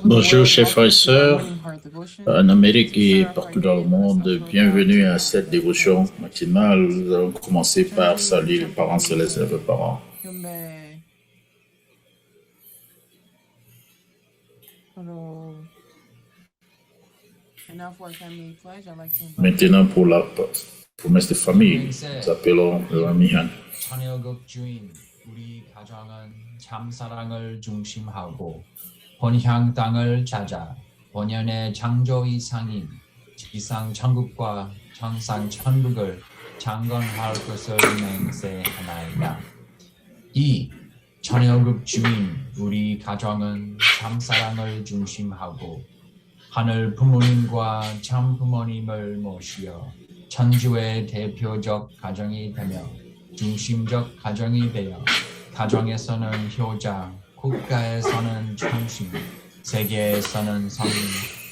Bonjour, chers frères et sœurs, en Amérique et partout dans le monde. Bienvenue à cette dévotion matinale. Nous allons commencer par saluer les parents célestes et leurs parents. Maintenant, pour la promesse de famille, nous appelons le Ramihan. 우리 가정은 참사랑을 중심하고 본향 땅을 찾아 본연의 창조 이상인 지상 천국과 천상 천국을 창건할 것을 맹세하나이다. 이 천여국 주인 우리 가정은 참사랑을 중심하고 하늘 부모님과 참 부모님을 모시어 천주의 대표적 가정이 되며 중심적 가정이 되어 가정에서는 효자, 국가에서는 충신, 세계에서는 성인,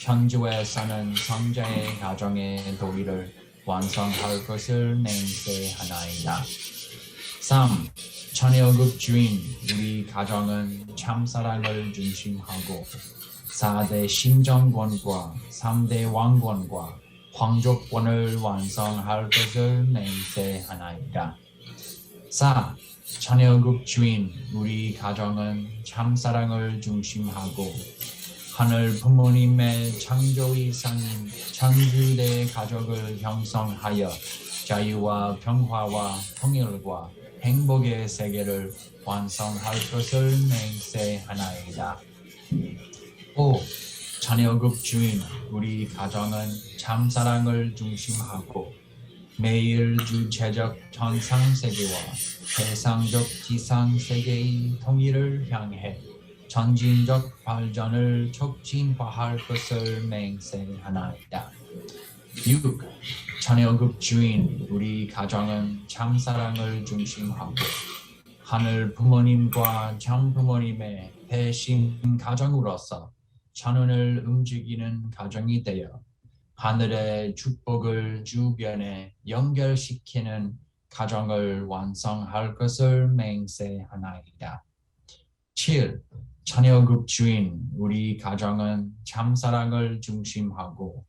천주에서는 성자의 가정의 도리를 완성할 것을 맹세하나이다. 3. 천여국 주인 우리 가정은 참사랑을 중심하고 4대 심정권과 3대 왕권과皇族권을 완성할 것을 맹세하나이다. 4. 천여국 주인 우리 가정은 참사랑을 중심하고 하늘 부모님의 창조 이상인 천주대 가족을 형성하여 자유와 평화와 통일과 행복의 세계를 완성할 것을 맹세하나이다. 5. 천여국 주인 우리 가정은 참사랑을 중심하고 매일 주체적 천상세계와 세상적 지상세계의 통일을 향해 전진적 발전을 촉진화할 것을 맹세하나이다. 6. 천여국 주인 우리 가정은 참사랑을 중심하고 하늘 부모님과 장부모님의 대신 가정으로서 천운을 움직이는 가정이 되어 하늘의 축복을 주변에 연결시키는 가정을 완성할 것을 맹세하나이다. 7. 천여국 주인 우리 가정은 참사랑을 중심하고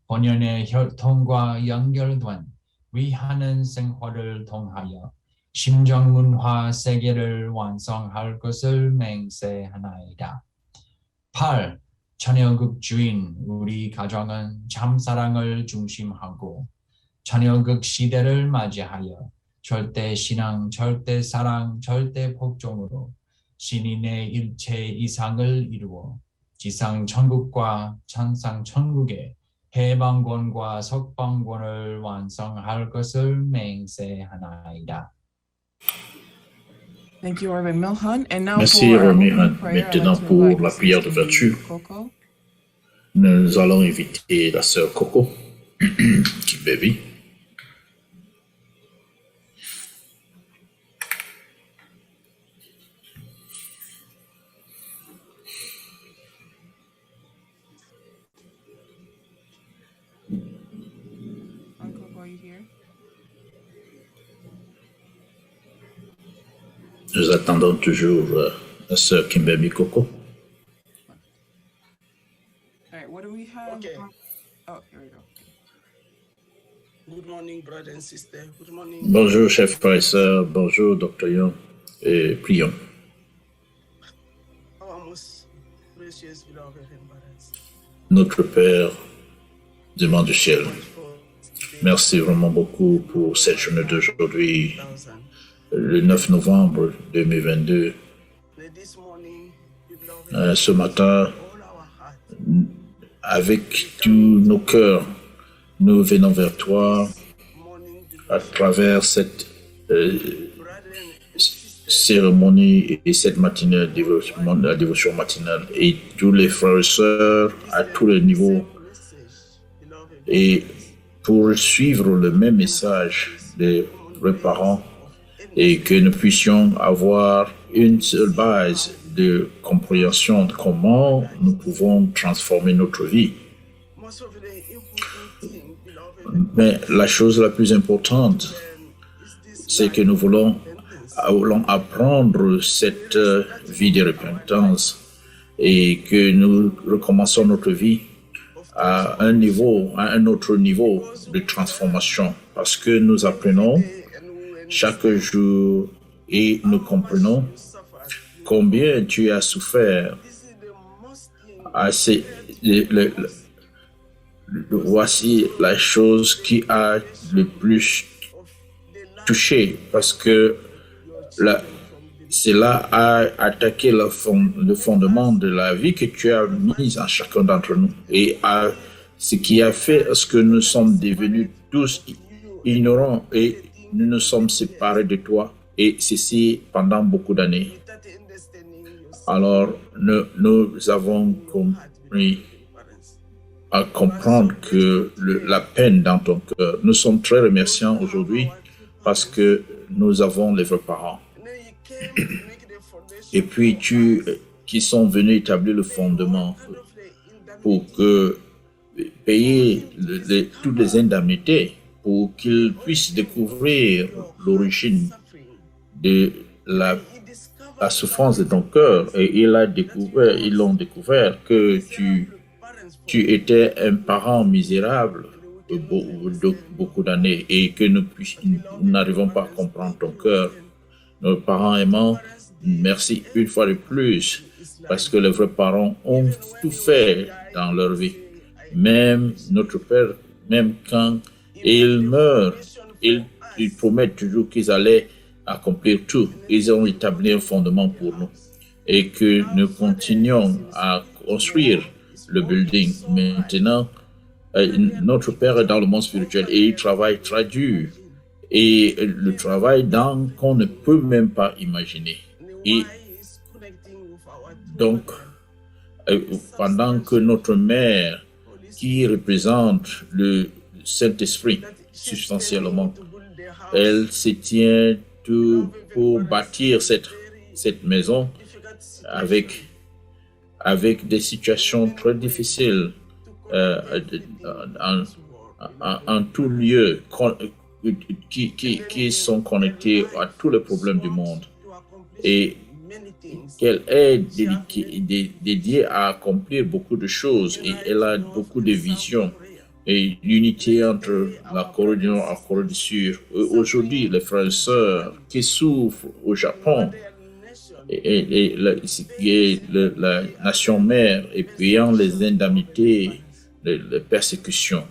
본연의 혈통과 연결된 위하는 생활을 통하여 심정문화 세계를 완성할 것을 맹세하나이다. 8. 천여국 주인 우리 가정은 참사랑을 중심하고 천여국 시대를 맞이하여 절대 신앙, 절대 사랑, 절대 복종으로 신인의 일체 이상을 이루어 지상 천국과 천상 천국의 해방권과 석방권을 완성할 것을 맹세하나이다. Merci, Ramihan. Maintenant, pour la prière de vertu, nous allons inviter la sœur Coco, Kimbebi. Nous attendons toujours la sœur Kimberly Coco. Right, what do we have? Okay. Oh, here we go. Good morning, brother and sister. Good morning. Bonjour, chers frères et sœurs. Bonjour, Dr. Young. Et prions. Our most precious beloved and brothers. Notre Père, demande du ciel. Merci vraiment beaucoup pour cette journée d'aujourd'hui. Le 9 novembre 2022, ce matin, avec tous nos cœurs, nous venons vers toi à travers cette cérémonie et cette matinale, la dévotion matinale, et tous les frères et sœurs à tous les niveaux, et pour suivre le même message des vrais parents, et que nous puissions avoir une seule base de compréhension de comment nous pouvons transformer notre vie. Mais la chose la plus importante, c'est que nous voulons allons apprendre cette vie de repentance et que nous recommençons notre vie à un autre niveau de transformation, parce que nous apprenons chaque jour et nous comprenons combien tu as souffert. Voici la chose qui a le plus touché, parce que cela a attaqué le fondement de la vie que tu as mise en chacun d'entre nous, et ce qui a fait ce que nous sommes devenus tous ignorants et nous nous sommes séparés de toi, et ceci pendant beaucoup d'années. Alors nous avons compris à comprendre que la peine dans ton cœur. Nous sommes très remerciants aujourd'hui parce que nous avons les vrais parents. Et puis qui sont venus établir le fondement pour que payer toutes les indemnités pour qu'ils puissent découvrir l'origine de la souffrance de ton cœur. Et ils l'ont découvert que tu étais un parent misérable de beaucoup d'années et que nous n'arrivons pas à comprendre ton cœur. Nos parents aimants, merci une fois de plus, parce que les vrais parents ont tout fait dans leur vie. Même notre Père, même quand ils meurent, ils promettent toujours qu'ils allaient accomplir tout. Ils ont établi un fondement pour nous et que nous continuons à construire le building. Maintenant, notre Père est dans le monde spirituel et il travaille très dur. Et le travail qu'on ne peut même pas imaginer. Et donc, pendant que notre mère, qui représente le Saint-Esprit, substantiellement, elle se tient tout pour bâtir cette maison avec des situations très difficiles en tout lieu, qui sont connectés à tous les problèmes du monde, et qu'elle est dédiée à accomplir beaucoup de choses, et elle a beaucoup de visions et l'unité entre la Corée du Nord et la Corée du Sud. Aujourd'hui, les frères et sœurs qui souffrent au Japon et la nation mère et payant les indemnités, les persécutions,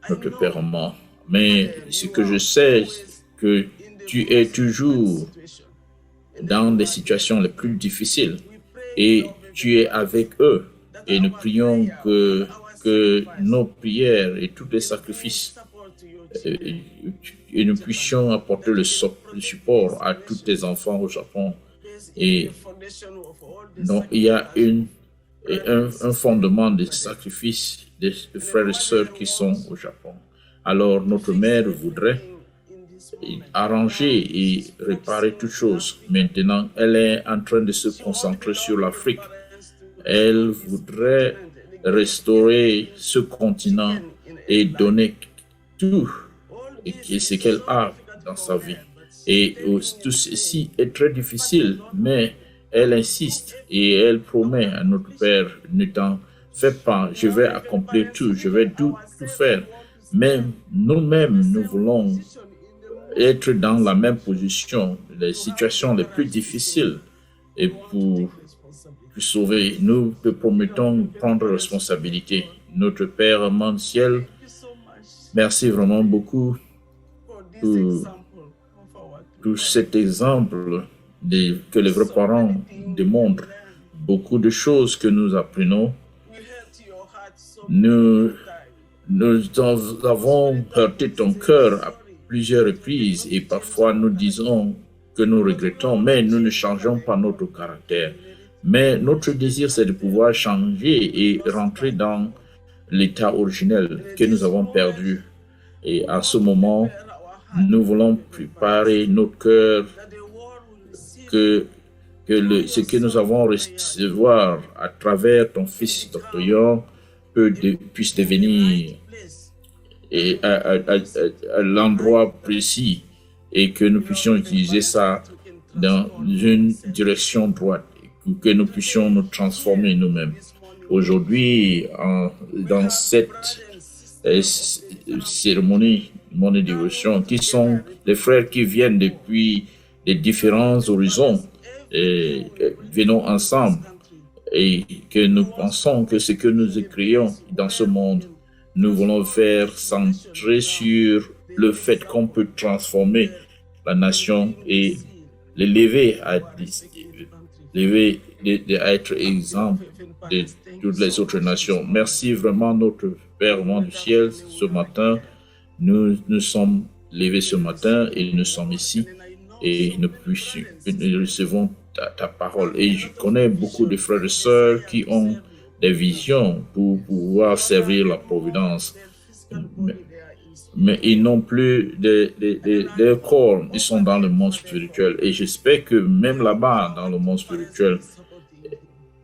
notre Père mort. Mais ce que je sais, que tu es toujours dans des situations les plus difficiles et tu es avec eux. Et nous prions que nos prières et tous les sacrifices, et nous puissions apporter le support à tous tes enfants au Japon. Et donc, il y a un fondement de sacrifices des frères et sœurs qui sont au Japon. Alors, notre mère voudrait arranger et réparer toutes choses. Maintenant, elle est en train de se concentrer sur l'Afrique. Elle voudrait restaurer ce continent et donner tout ce qu'elle a dans sa vie. Et tout ceci est très difficile, mais elle insiste et elle promet à notre Père, ne t'en fais pas, je vais accomplir tout, je vais tout faire. Mais nous-mêmes, nous voulons être dans la même position, les situations les plus difficiles, et pour sauver, nous te promettons prendre responsabilité. Notre Père au ciel, merci vraiment beaucoup pour cet exemple que les vrais parents démontrent. Beaucoup de choses que nous apprenons. Nous avons heurté ton cœur à plusieurs reprises et parfois nous disons que nous regrettons, mais nous ne changeons pas notre caractère. Mais notre désir, c'est de pouvoir changer et rentrer dans l'état originel que nous avons perdu. Et à ce moment, nous voulons préparer notre cœur que ce que nous avons recevoir à travers ton fils Dr. Young puisse devenir à l'endroit précis et que nous puissions utiliser ça dans une direction droite, que nous puissions nous transformer nous-mêmes. Aujourd'hui, dans cette cérémonie, mon dévotion, qui sont les frères qui viennent depuis les différents horizons, et venons ensemble et que nous pensons que ce que nous écrions dans ce monde, nous voulons faire centrer sur le fait qu'on peut transformer la nation et l'élever à être exemple de toutes les autres nations. Merci vraiment notre Père du ciel ce matin. Nous sommes levés ce matin et nous sommes ici et nous recevons ta parole. Et je connais beaucoup de frères et sœurs qui ont des visions pour pouvoir servir la providence. Mais ils n'ont plus de corps, ils sont dans le monde spirituel. Et j'espère que même là-bas, dans le monde spirituel,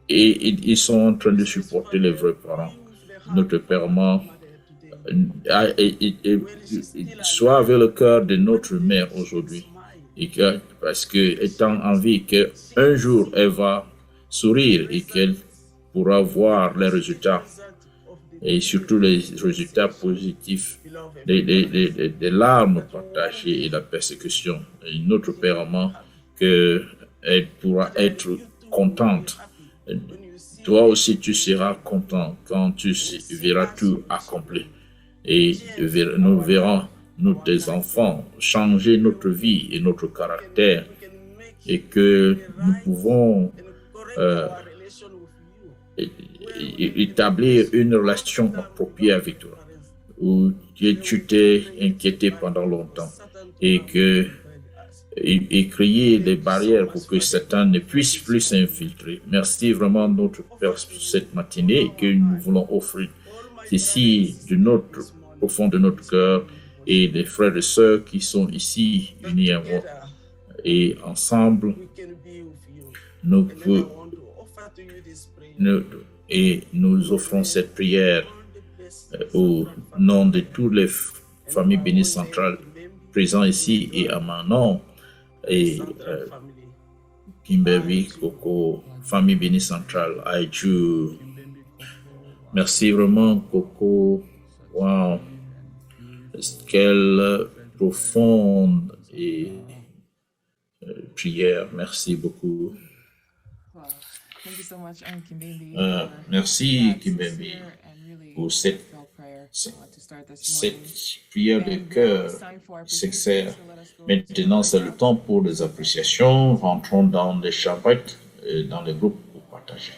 ils sont en train de supporter les vrais parents. Notre Père soit avec le cœur de notre mère aujourd'hui. Parce que étant en vie, qu'un jour elle va sourire et qu'elle pourra voir les résultats. Et surtout les résultats positifs des larmes partagées et la persécution. Et notre Père amant, qu'elle pourra être contente. Toi aussi, tu seras content quand tu verras tout accompli. Et nous verrons, nous, tes enfants, changer notre vie et notre caractère. Et que nous pouvons établir une relation appropriée avec toi, où tu t'es inquiété pendant longtemps et créer des barrières pour que Satan ne puisse plus s'infiltrer. Merci vraiment notre Père pour cette matinée que nous voulons offrir ici au fond de notre cœur et des frères et sœurs qui sont ici unis à moi. Et ensemble, nous offrons cette prière au nom de toutes les familles bénies centrales présentes ici et à Manon et Kimberly, Coco, famille bénie centrale, Aïdjou. Merci vraiment, Coco. Wow. Quelle profonde prière. Merci beaucoup. Merci, Kimbembe, pour cette prière de cœur sincère. Maintenant, c'est le temps pour les appréciations. Rentrons dans les chapitres, dans les groupes pour partager.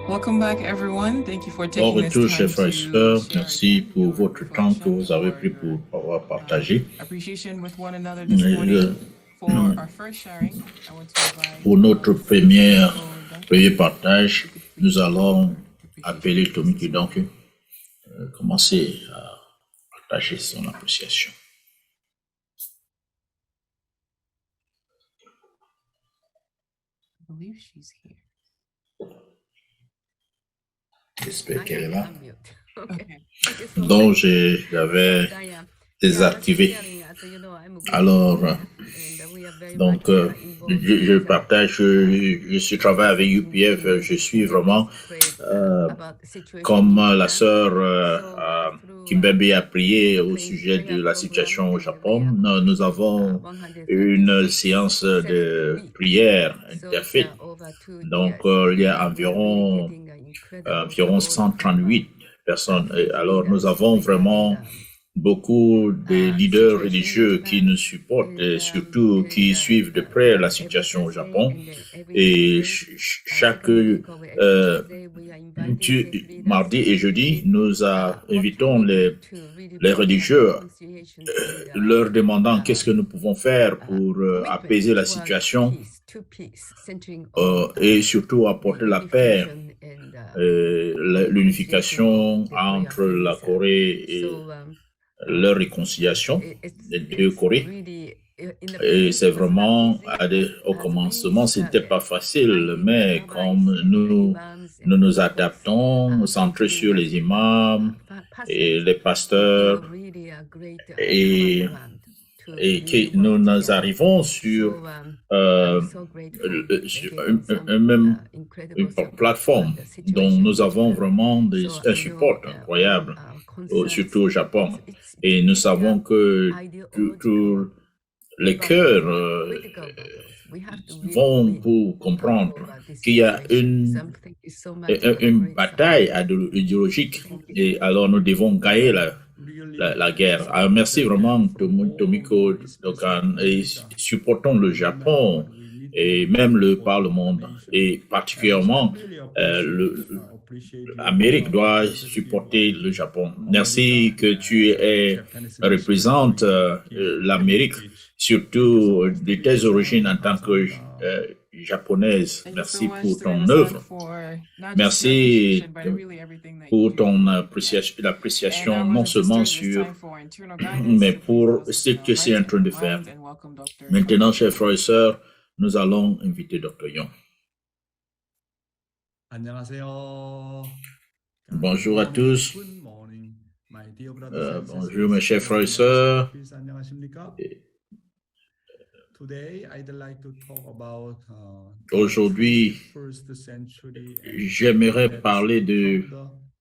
Welcome back, everyone. Thank you for Bon taking this retour, time chers frères et to sœurs. share Merci pour your votre temps que vous avez pris pour reflection pouvoir or partager. appreciation with one another this Et, morning. For our first sharing, I want to invite Pour notre premier Duncan. partage, If you could please nous allons appreciation appeler Tommy this donc morning. commencer à partager son appréciation. I believe she's here. J'espère qu'elle est là. Okay. Donc, j'avais désactivé. Alors, donc, je partage, je travaille avec UPF, je suis vraiment, comme la sœur Kimbembe a prié au sujet de la situation au Japon. Nous avons une séance de prière interfaith. Donc, il y a environ 138 personnes. Et alors, nous avons vraiment beaucoup de leaders religieux qui nous supportent et surtout qui suivent de près la situation au Japon. Et chaque mardi et jeudi, nous invitons les religieux, leur demandant qu'est-ce que nous pouvons faire pour apaiser la situation et surtout apporter la paix, l'unification entre la Corée et leur réconciliation des deux Corées. Et c'est vraiment, au commencement, c'était pas facile, mais comme nous nous adaptons, centrés sur les imams et les pasteurs, et que nous arrivons sur une plateforme dont nous avons vraiment un support incroyable, surtout au Japon. Et nous savons que tous les cœurs vont pour comprendre qu'il y a une bataille idéologique et alors nous devons gagner la guerre. Alors, merci vraiment Tomiko Dokan, et supportons le Japon et même par le monde et particulièrement l'Amérique doit supporter le Japon. Merci que tu représentes l'Amérique, surtout de tes origines en tant que japonaise. Merci pour ton œuvre. Merci pour ton appréciation, non seulement sur, mais pour ce que c'est en train de faire. Maintenant, chers frères et sœurs, nous allons inviter Dr. Young. Bonjour à tous. Bonjour mes chers frères et sœurs. Aujourd'hui, j'aimerais parler du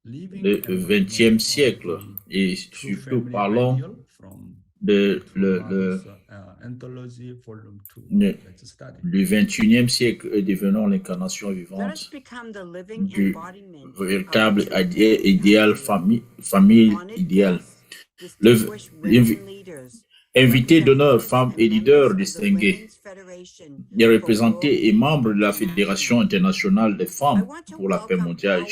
XXe siècle et surtout parlons du XXIe siècle et devenons l'incarnation vivante du véritable idéal, famille idéale. Invité d'honneur, femmes et leaders distingués, des représentés et membres de la Fédération internationale des femmes pour la paix mondiale.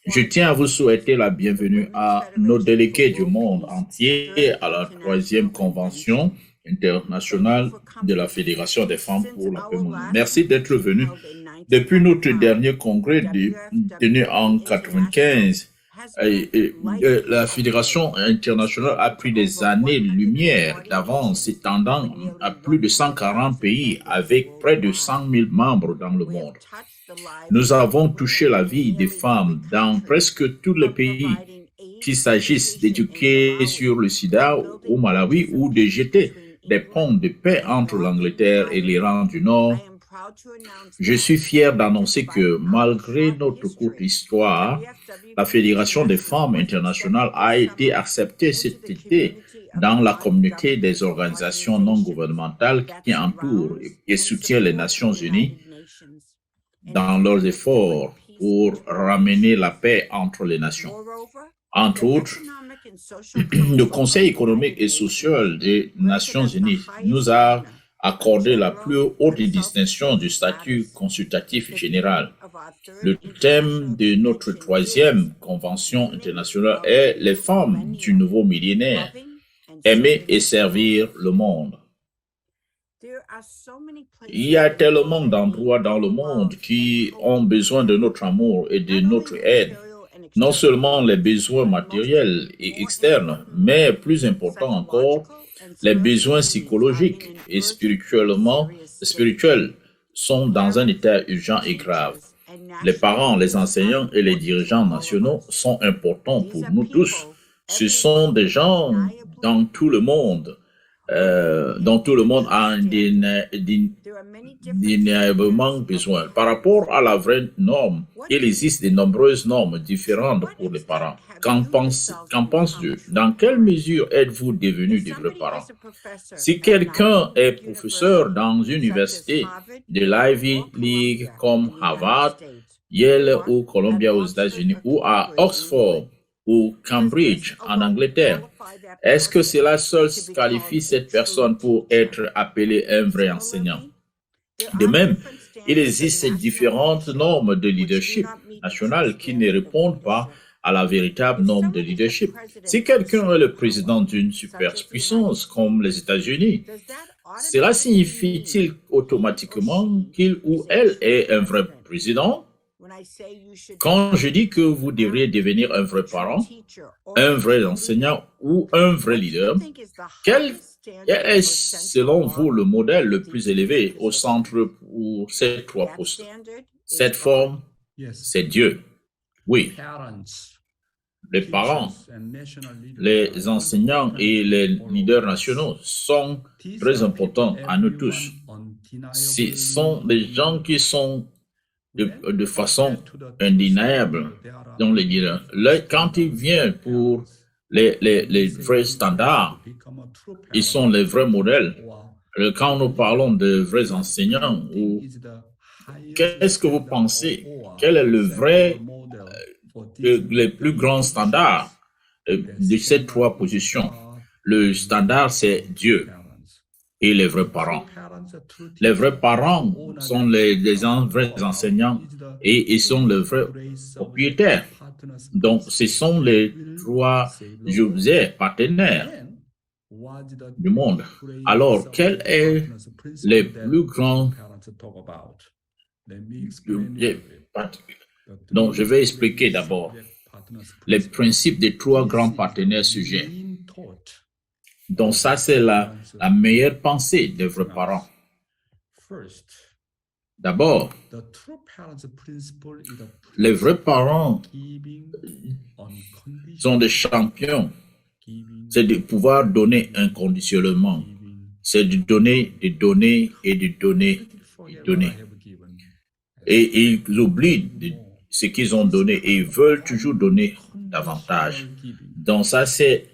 Je tiens à vous souhaiter la bienvenue à nos délégués du monde entier à la 3e convention internationale de la Fédération des femmes pour la paix mondiale. Merci d'être venus. Depuis notre dernier congrès tenu en 1995, la Fédération internationale a pris des années-lumière d'avance, s'étendant à plus de 140 pays avec près de 100 000 membres dans le monde. Nous avons touché la vie des femmes dans presque tous les pays, qu'il s'agisse d'éduquer sur le sida au Malawi ou de jeter des ponts de paix entre l'Angleterre et l'Iran du Nord. Je suis fier d'annoncer que malgré notre courte histoire, la Fédération des femmes internationales a été acceptée cet été dans la communauté des organisations non gouvernementales qui entourent et soutiennent les Nations unies dans leurs efforts pour ramener la paix entre les nations. Entre autres, le Conseil économique et social des Nations unies nous a accorder la plus haute distinction du statut consultatif général. Le thème de notre 3e convention internationale est les femmes du nouveau millénaire, aimer et servir le monde. Il y a tellement d'endroits dans le monde qui ont besoin de notre amour et de notre aide. Non seulement les besoins matériels et externes, mais plus important encore, les besoins psychologiques et spirituels sont dans un état urgent et grave. Les parents, les enseignants et les dirigeants nationaux sont importants pour nous tous. Ce sont des gens dans tout le monde, dont tout le monde a indéniablement besoin. Par rapport à la vraie norme, il existe de nombreuses normes différentes pour les parents. Qu'en penses-tu? Dans quelle mesure êtes-vous devenus de vrais parents? Si quelqu'un est professeur dans une université de l'Ivy League comme Harvard, Yale ou Columbia aux États-Unis, ou à Oxford ou Cambridge en Angleterre, est-ce que cela seul qualifie cette personne pour être appelé un vrai enseignant? De même, il existe différentes normes de leadership national qui ne répondent pas à la véritable norme de leadership. Si quelqu'un est le président d'une superpuissance comme les États-Unis, cela signifie-t-il automatiquement qu'il ou elle est un vrai président? Quand je dis que vous devriez devenir un vrai parent, un vrai enseignant ou un vrai leader, quel est selon vous le modèle le plus élevé au centre pour ces 3 postes? Cette forme, c'est Dieu. Oui. Les parents, les enseignants et les leaders nationaux sont très importants à nous tous. Ce sont des gens qui sont de façon indéniable dans les leaders. Quand il vient pour les vrais standards, ils sont les vrais modèles. Quand nous parlons de vrais enseignants, qu'est-ce que vous pensez? Quel est le vrai, les plus grands standards de ces 3 positions? Le standard, c'est Dieu et les vrais parents. Les vrais parents sont les vrais enseignants et ils sont les vrais propriétaires. Donc, ce sont les 3 partenaires du monde. Alors, quel est le plus grand... Donc, je vais expliquer d'abord les principes des 3 grands partenaires sujets. Donc, ça, c'est la meilleure pensée des vrais parents. D'abord, les vrais parents sont des champions. C'est de pouvoir donner inconditionnellement. C'est de donner, de donner et de donner, de donner. Et ils oublient ce qu'ils ont donné et ils veulent toujours donner davantage. Donc ça, c'est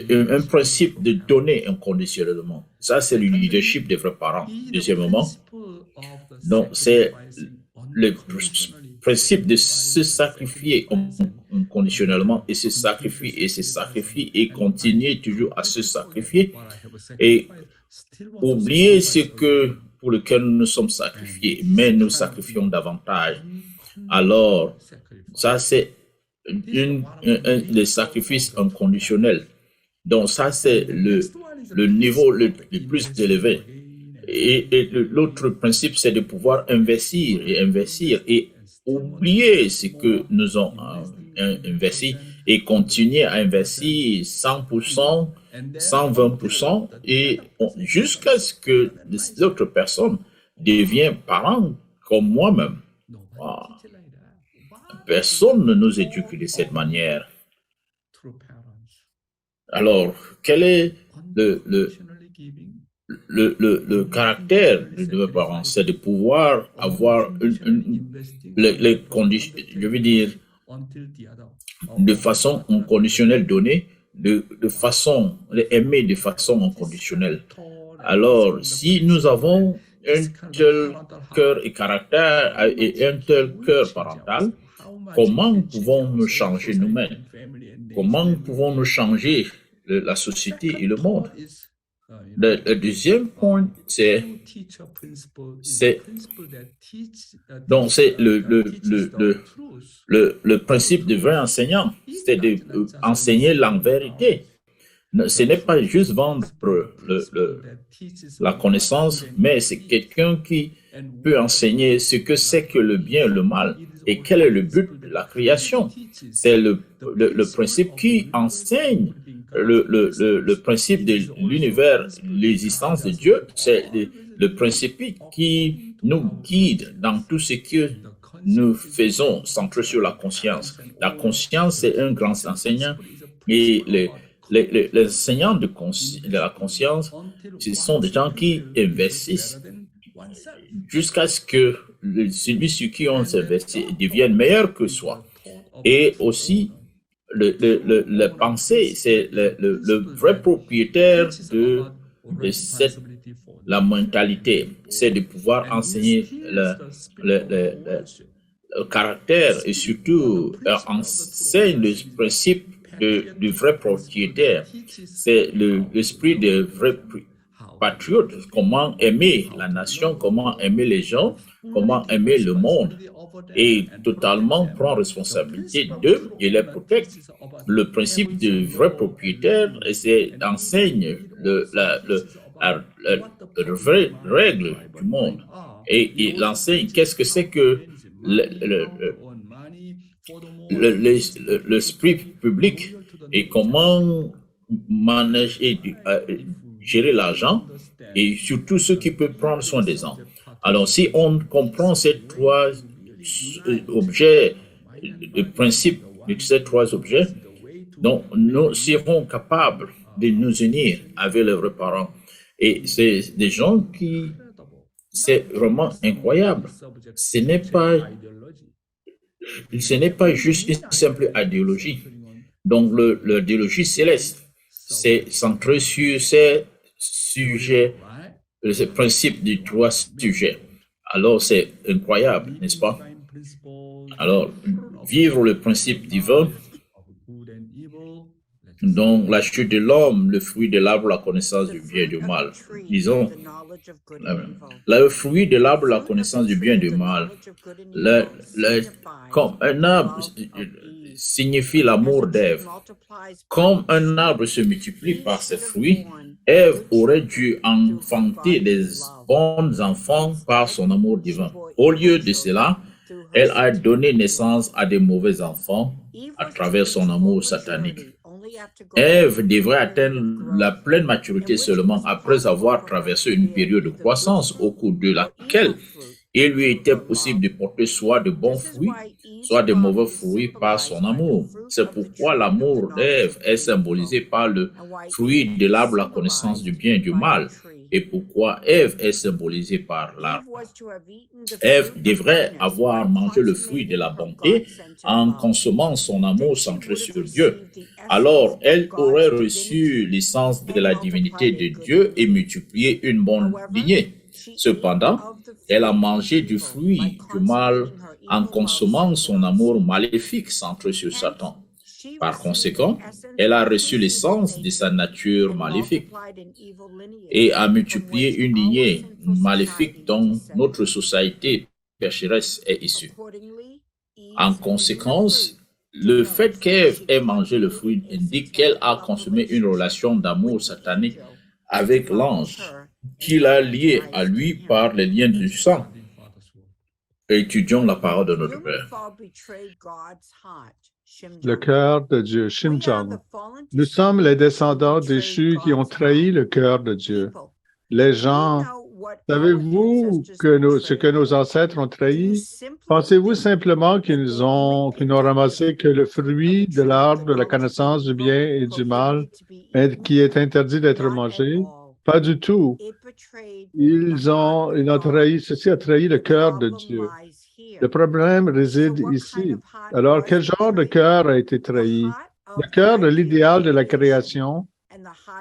un principe de donner inconditionnellement. Ça, c'est le leadership des vrais parents. Deuxièmement, donc c'est le principe de se sacrifier inconditionnellement et se sacrifier et continuer toujours à se sacrifier et oublier ce que pour lequel nous sommes sacrifiés, mais nous sacrifions davantage. Alors, ça c'est le sacrifice inconditionnel. Donc ça c'est le niveau le plus élevé. Et l'autre principe, c'est de pouvoir investir et oublier ce que nous avons investi et continuer à investir 100%, 120% et jusqu'à ce que l'autre personne devienne parent comme moi-même. Wow. Personne ne nous éduque de cette manière. Alors, quel est le caractère de nos parents? C'est de pouvoir avoir les conditions, je veux dire, de façon inconditionnelle donnée, de façon, aimer de façon inconditionnelle. Alors, si nous avons un tel cœur et caractère et un tel cœur parental, comment pouvons-nous changer nous-mêmes? Comment pouvons-nous changer la société et le monde? Le deuxième point, c'est donc c'est le principe du vrai enseignant, c'est d'enseigner la vérité. Ce n'est pas juste vendre la connaissance, mais c'est quelqu'un qui peut enseigner ce que c'est que le bien et le mal et quel est le but de la création. C'est le principe qui enseigne le principe de l'univers, l'existence de Dieu. C'est le principe qui nous guide dans tout ce que nous faisons centré sur la conscience. La conscience, c'est un grand enseignant et les enseignants de la conscience, ce sont des gens qui investissent jusqu'à ce que celui sur qui on s'investit devienne meilleur que soi. Et aussi, la pensée, c'est le vrai propriétaire de la mentalité, c'est de pouvoir enseigner le caractère et surtout enseigne le principe du vrai propriétaire. C'est l'esprit de vrai patriote, comment aimer la nation, comment aimer les gens, comment aimer le monde et totalement prendre responsabilité d'eux et les protéger. Le principe du vrai propriétaire, c'est d'enseigner la vraie règle du monde. Et il enseigne qu'est-ce que c'est que l'esprit public et comment manager et gérer l'argent et surtout ceux qui peuvent prendre soin des gens. Alors, si on comprend ces trois objets, le principe de ces trois objets, donc nous serons capables de nous unir avec les vrais parents. Et c'est des gens qui, c'est vraiment incroyable. Ce n'est pas juste une simple idéologie. Donc, l'idéologie céleste, c'est centré sur ces sujets, ces principes des trois sujets. Alors, c'est incroyable, n'est-ce pas? Alors, vivre le principe divin, donc la chute de l'homme, le fruit de l'arbre, la connaissance du bien et du mal. Disons, le fruit de l'arbre, la connaissance du bien et du mal. Comme un arbre signifie l'amour d'Ève. Comme un arbre se multiplie par ses fruits, Ève aurait dû enfanter des bons enfants par son amour divin. Au lieu de cela, elle a donné naissance à des mauvais enfants à travers son amour satanique. Ève devrait atteindre la pleine maturité seulement après avoir traversé une période de croissance au cours de laquelle il lui était possible de porter soit de bons fruits, soit de mauvais fruits par son amour. C'est pourquoi l'amour d'Ève est symbolisé par le fruit de l'arbre, la connaissance du bien et du mal. Et pourquoi Ève est symbolisée par l'arbre. Ève devrait avoir mangé le fruit de la bonté en consommant son amour centré sur Dieu. Alors, elle aurait reçu l'essence de la divinité de Dieu et multiplié une bonne lignée. Cependant, elle a mangé du fruit du mal en consommant son amour maléfique centré sur Satan. Par conséquent, elle a reçu l'essence de sa nature maléfique et a multiplié une lignée maléfique dont notre société pécheresse est issue. En conséquence, le fait qu'Ève ait mangé le fruit indique qu'elle a consommé une relation d'amour satanique avec l'ange, qui l'a lié à lui par les liens du sang. Étudions la parole de notre Père. Le cœur de Dieu, Xinjiang. Nous sommes les descendants déchus qui ont trahi le cœur de Dieu. Les gens, savez-vous ce que nos ancêtres ont trahi? Pensez-vous simplement qu'ils n'ont ramassé que le fruit de l'arbre de la connaissance du bien et du mal qui est interdit d'être mangé? Pas du tout. Ils ont trahi, ceci a trahi le cœur de Dieu. Le problème réside ici. Alors, quel genre de cœur a été trahi? Le cœur de l'idéal de la création,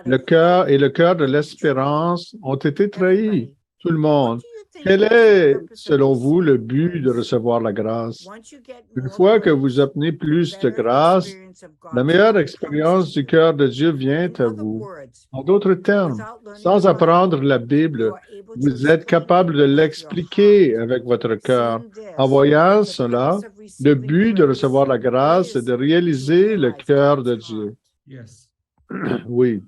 le cœur et le cœur de l'espérance ont été trahis. Tout le monde. Quel est, selon vous, le but de recevoir la grâce? Une fois que vous obtenez plus de grâce, la meilleure expérience du cœur de Dieu vient à vous. En d'autres termes, sans apprendre la Bible, vous êtes capable de l'expliquer avec votre cœur. En voyant cela, le but de recevoir la grâce est de réaliser le cœur de Dieu. Oui.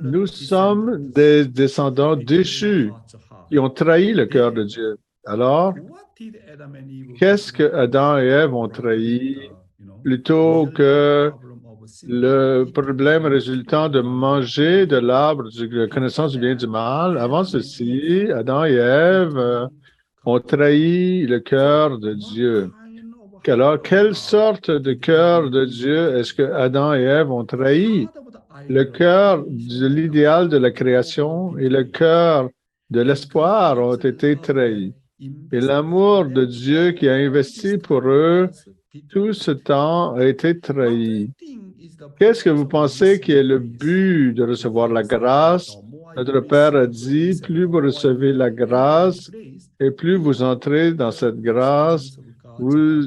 Nous sommes des descendants déchus qui ont trahi le cœur de Dieu. Alors, qu'est-ce que Adam et Ève ont trahi plutôt que le problème résultant de manger de l'arbre de la connaissance du bien et du mal? Avant ceci, Adam et Ève ont trahi le cœur de Dieu. Alors, quelle sorte de cœur de Dieu est-ce que Adam et Ève ont trahi? Le cœur de l'idéal de la création et le cœur de l'espoir ont été trahis. Et l'amour de Dieu qui a investi pour eux tout ce temps a été trahi. Qu'est-ce que vous pensez qui est le but de recevoir la grâce? Notre Père a dit, plus vous recevez la grâce et plus vous entrez dans cette grâce, vous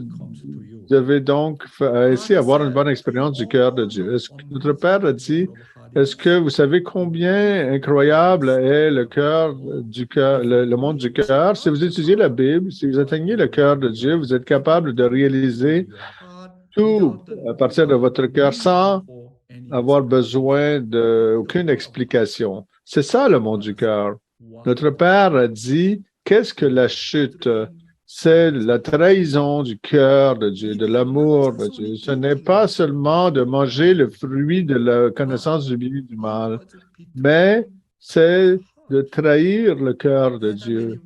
devez donc ainsi avoir une bonne expérience du cœur de Dieu. Notre Père a dit, est-ce que vous savez combien incroyable est le cœur du cœur, le monde du cœur? Si vous étudiez la Bible, si vous atteignez le cœur de Dieu, vous êtes capable de réaliser tout à partir de votre cœur sans avoir besoin d'aucune explication. C'est ça le monde du cœur. Notre Père a dit, qu'est-ce que la chute? C'est la trahison du cœur de Dieu, de l'amour de Dieu. Ce n'est pas seulement de manger le fruit de la connaissance du bien et du mal, mais c'est de trahir le cœur de Dieu.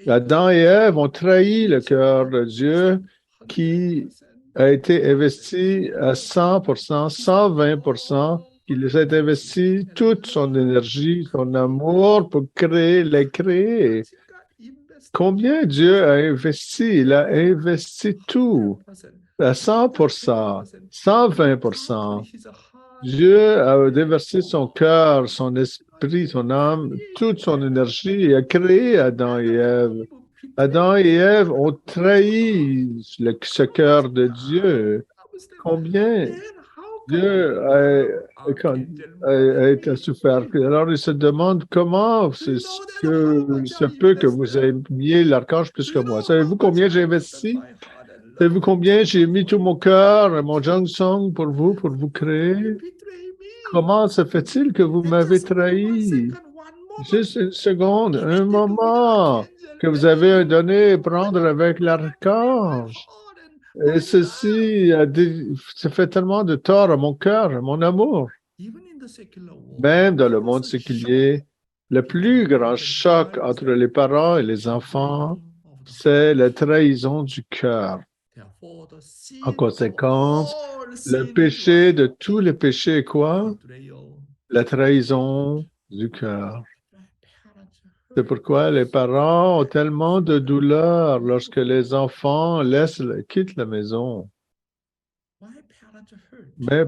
Adam et Ève ont trahi le cœur de Dieu qui a été investi à 100%, 120%. Il a investi toute son énergie, son amour pour les créer. Combien Dieu a investi? Il a investi tout à 100%, 120%. Dieu a déversé son cœur, son esprit, son âme, toute son énergie et a créé Adam et Ève. Adam et Ève ont trahi ce cœur de Dieu. Combien Dieu a souffert. Alors, il se demande comment se peut que vous aimiez l'archange plus que moi. Savez-vous combien j'ai investi? Savez-vous combien j'ai mis tout mon cœur, mon Jung Song pour vous créer? Comment se fait-il que vous m'avez trahi? Juste une seconde, un moment que vous avez donné prendre avec l'archange. Et ceci ça fait tellement de tort à mon cœur, à mon amour. Même dans le monde séculier, le plus grand choc entre les parents et les enfants, c'est la trahison du cœur. En conséquence, le péché de tous les péchés est quoi? La trahison du cœur. C'est pourquoi les parents ont tellement de douleur lorsque les enfants quittent la maison. Mais les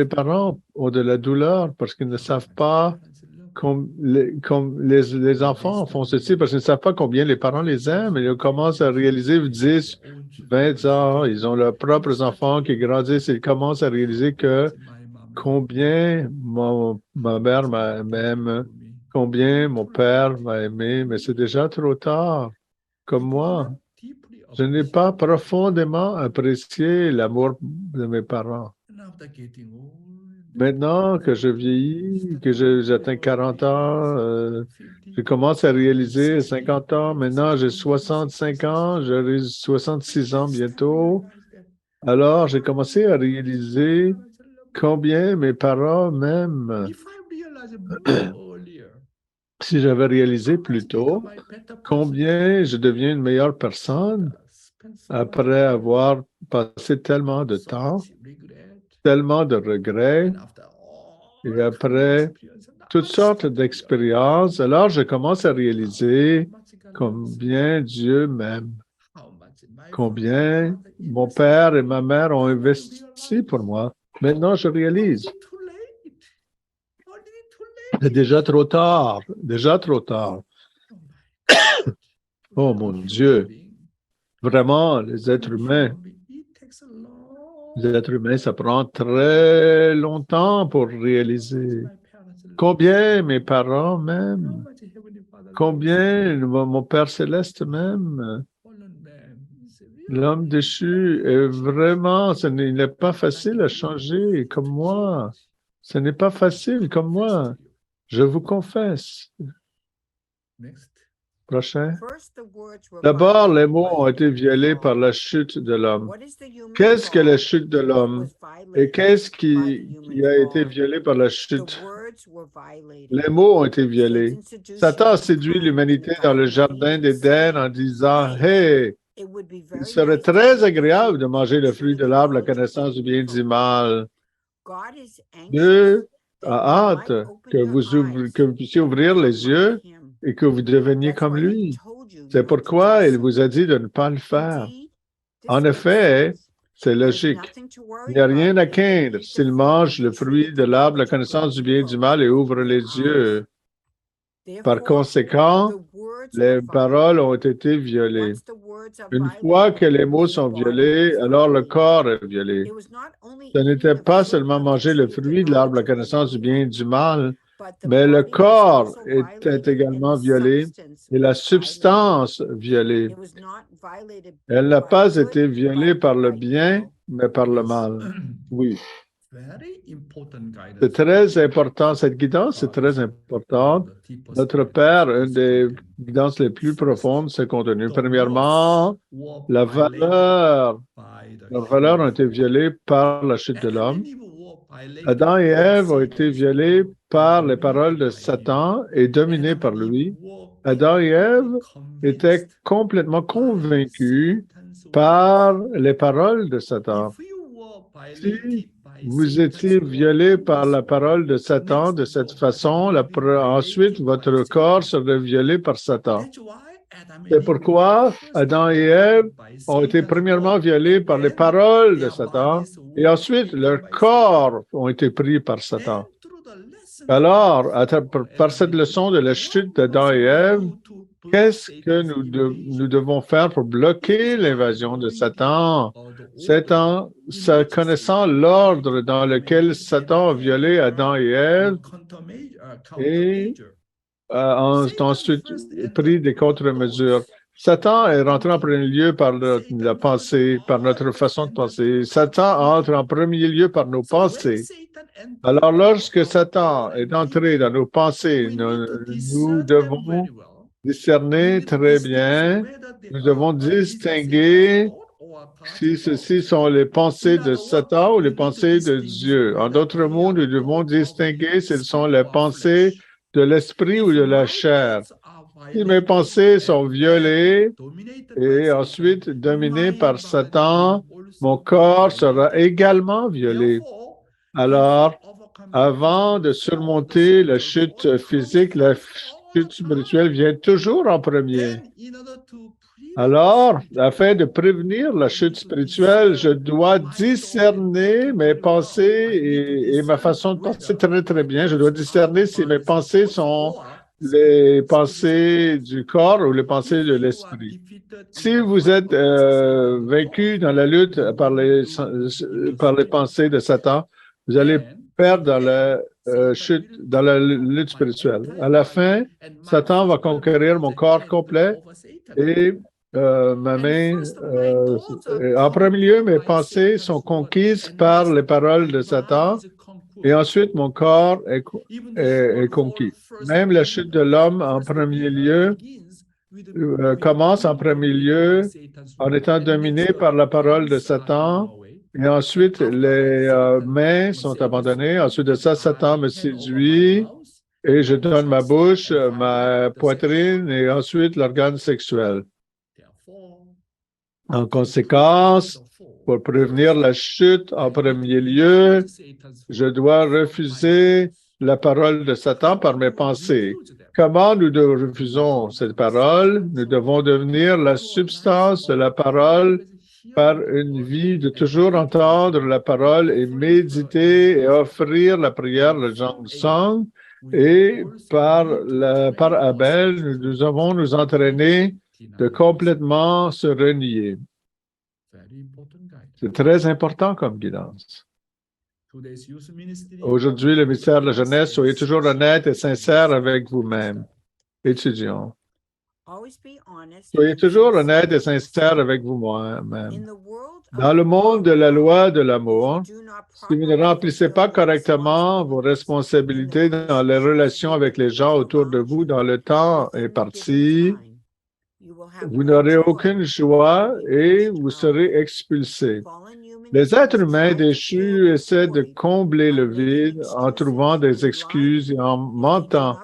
parents ont de la douleur parce qu'ils ne savent pas, comme les enfants font ceci, parce qu'ils ne savent pas combien les parents les aiment. Et ils commencent à réaliser 10, 20 ans, ils ont leurs propres enfants qui grandissent et ils commencent à réaliser que combien ma mère m'aime, combien mon père m'a aimé, mais c'est déjà trop tard. Comme moi, je n'ai pas profondément apprécié l'amour de mes parents. Maintenant que je vieillis, que j'atteins 40 ans, je commence à réaliser 50 ans. Maintenant, j'ai 65 ans, j'aurai 66 ans bientôt. Alors, j'ai commencé à réaliser combien mes parents m'aiment. Si j'avais réalisé plus tôt combien je deviens une meilleure personne après avoir passé tellement de temps, tellement de regrets, et après toutes sortes d'expériences, alors je commence à réaliser combien Dieu m'aime, combien mon père et ma mère ont investi pour moi. Maintenant, je réalise. C'est déjà trop tard, déjà trop tard. Oh mon Dieu, vraiment, les êtres humains, ça prend très longtemps pour réaliser. Combien mes parents m'aiment, combien mon Père Céleste m'aime. L'homme déchu est vraiment, il n'est pas facile à changer comme moi. Ce n'est pas facile comme moi. Je vous confesse. Prochain. D'abord, les mots ont été violés par la chute de l'homme. Qu'est-ce que la chute de l'homme? Et qu'est-ce qui a été violé par la chute? Les mots ont été violés. Satan a séduit l'humanité dans le jardin d'Éden en disant, « Hey, il serait très agréable de manger le fruit de l'arbre, la connaissance du bien et du mal. » Dieu a hâte que vous puissiez ouvrir les yeux et que vous deveniez comme lui. C'est pourquoi il vous a dit de ne pas le faire. En effet, c'est logique. Il n'y a rien à craindre s'il mange le fruit de l'arbre, la connaissance du bien et du mal, et ouvre les yeux. Par conséquent, les paroles ont été violées. Une fois que les mots sont violés, alors le corps est violé. Ce n'était pas seulement manger le fruit de l'arbre, la connaissance du bien et du mal, mais le corps était également violé et la substance violée. Elle n'a pas été violée par le bien, mais par le mal. Oui. C'est très important. Cette guidance est très importante. Notre Père, une des guidances les plus profondes, c'est contenu. Premièrement, leurs valeurs ont été violées par la chute de l'homme. Adam et Ève ont été violés par les paroles de Satan et dominés par lui. Adam et Ève étaient complètement convaincus par les paroles de Satan. Si vous étiez violé par la parole de Satan de cette façon, ensuite votre corps serait violé par Satan. C'est pourquoi Adam et Ève ont été premièrement violés par les paroles de Satan et ensuite leurs corps ont été pris par Satan. Alors, par cette leçon de la chute d'Adam et Ève, qu'est-ce que nous devons faire pour bloquer l'invasion de Satan? C'est en connaissant l'ordre dans lequel Satan a violé Adam et Ève et ensuite pris des contre-mesures. Satan est rentré en premier lieu par la pensée, par notre façon de penser. Satan entre en premier lieu par nos pensées. Alors, lorsque Satan est entré dans nos pensées, nous devons discerner très bien, nous devons distinguer si ceci sont les pensées de Satan ou les pensées de Dieu. En d'autres mots, nous devons distinguer si ce sont les pensées de l'esprit ou de la chair. Si mes pensées sont violées et ensuite dominées par Satan, mon corps sera également violé. Alors, avant de surmonter la chute physique, la chute spirituelle vient toujours en premier. Alors, afin de prévenir la chute spirituelle, je dois discerner mes pensées et ma façon de penser très, très bien. Je dois discerner si mes pensées sont les pensées du corps ou les pensées de l'esprit. Si vous êtes vaincu dans la lutte par les pensées de Satan, vous allez perdre dans la chute, dans la lutte spirituelle. À la fin, Satan va conquérir mon corps complet et ma main. En premier lieu, mes pensées sont conquises par les paroles de Satan et ensuite mon corps est conquis. Même la chute de l'homme en premier lieu commence en premier lieu en étant dominé par la parole de Satan. Et ensuite, les mains sont abandonnées. Ensuite de ça, Satan me séduit et je donne ma bouche, ma poitrine et ensuite l'organe sexuel. En conséquence, pour prévenir la chute en premier lieu, je dois refuser la parole de Satan par mes pensées. Comment nous refusons cette parole? Nous devons devenir la substance de la parole par une vie de toujours entendre la parole et méditer et offrir la prière, le Jang Song, Et par Abel, nous devons nous entraîner de complètement se renier. C'est très important comme guidance. Aujourd'hui, le ministère de la Jeunesse, soyez toujours honnête et sincère avec vous-même. Étudiants. Soyez toujours honnête et sincère avec vous-même. Dans le monde de la loi de l'amour, si vous ne remplissez pas correctement vos responsabilités dans les relations avec les gens autour de vous dans le temps imparti, vous n'aurez aucune joie et vous serez expulsé. Les êtres humains déchus essaient de combler le vide en trouvant des excuses et en mentant.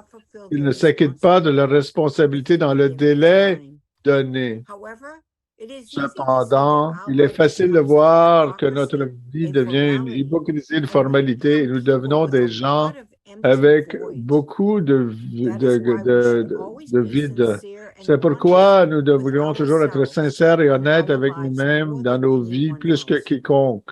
Ils ne s'acquittent pas de leurs responsabilités dans le délai donné. Cependant, il est facile de voir que notre vie devient une hypocrisie de formalité et nous devenons des gens avec beaucoup de vide. C'est pourquoi nous devrions toujours être sincères et honnêtes avec nous-mêmes dans nos vies plus que quiconque.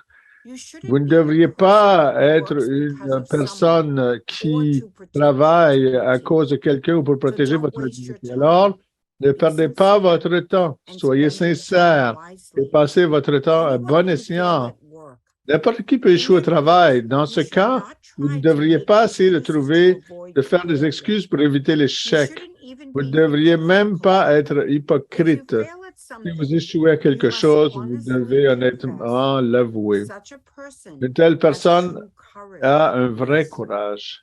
Vous ne devriez pas être une personne qui travaille à cause de quelqu'un ou pour protéger votre dignité. Alors, ne perdez pas votre temps. Soyez sincères et passez votre temps à bon escient. N'importe qui peut échouer au travail. Dans ce cas, vous ne devriez pas essayer de faire des excuses pour éviter l'échec. Vous ne devriez même pas être hypocrite. Si vous échouez à quelque chose, vous devez honnêtement l'avouer. Une telle personne a un vrai courage.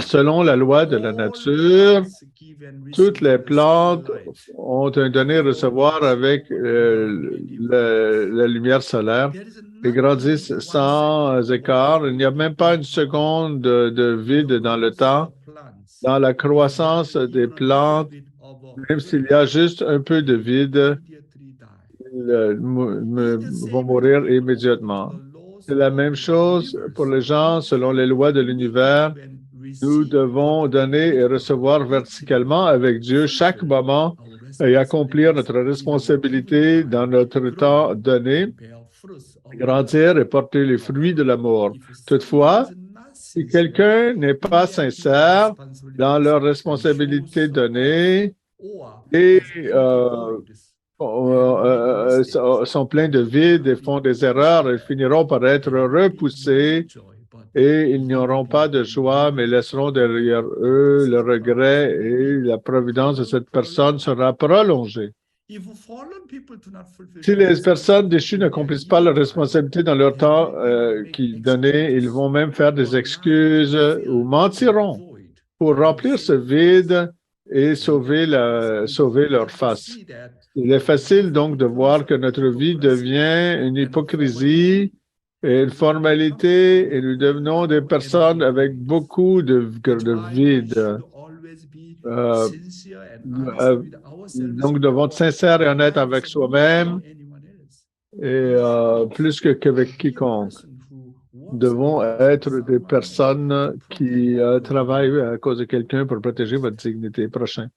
Selon la loi de la nature, toutes les plantes ont un donner-recevoir avec la lumière solaire et grandissent sans écart. Il n'y a même pas une seconde de vide dans le temps. Dans la croissance des plantes, même s'il y a juste un peu de vide, ils vont mourir immédiatement. C'est la même chose pour les gens selon les lois de l'univers. Nous devons donner et recevoir verticalement avec Dieu chaque moment et accomplir notre responsabilité dans notre temps donné, grandir et porter les fruits de l'amour. Toutefois, si quelqu'un n'est pas sincère dans leurs responsabilités données et sont pleins de vide et font des erreurs, ils finiront par être repoussés et ils n'auront pas de joie, mais laisseront derrière eux le regret et la providence de cette personne sera prolongée. Si les personnes déchues n'accomplissent pas leurs responsabilités dans leur temps qui donné, ils vont même faire des excuses ou mentiront pour remplir ce vide et sauver leur face. Il est facile donc de voir que notre vie devient une hypocrisie et une formalité et nous devenons des personnes avec beaucoup de vide. Donc, nous devons être sincères et honnêtes avec soi-même et plus qu'avec quiconque. Nous devons être des personnes qui travaillent à cause de quelqu'un pour protéger votre dignité. Prochain.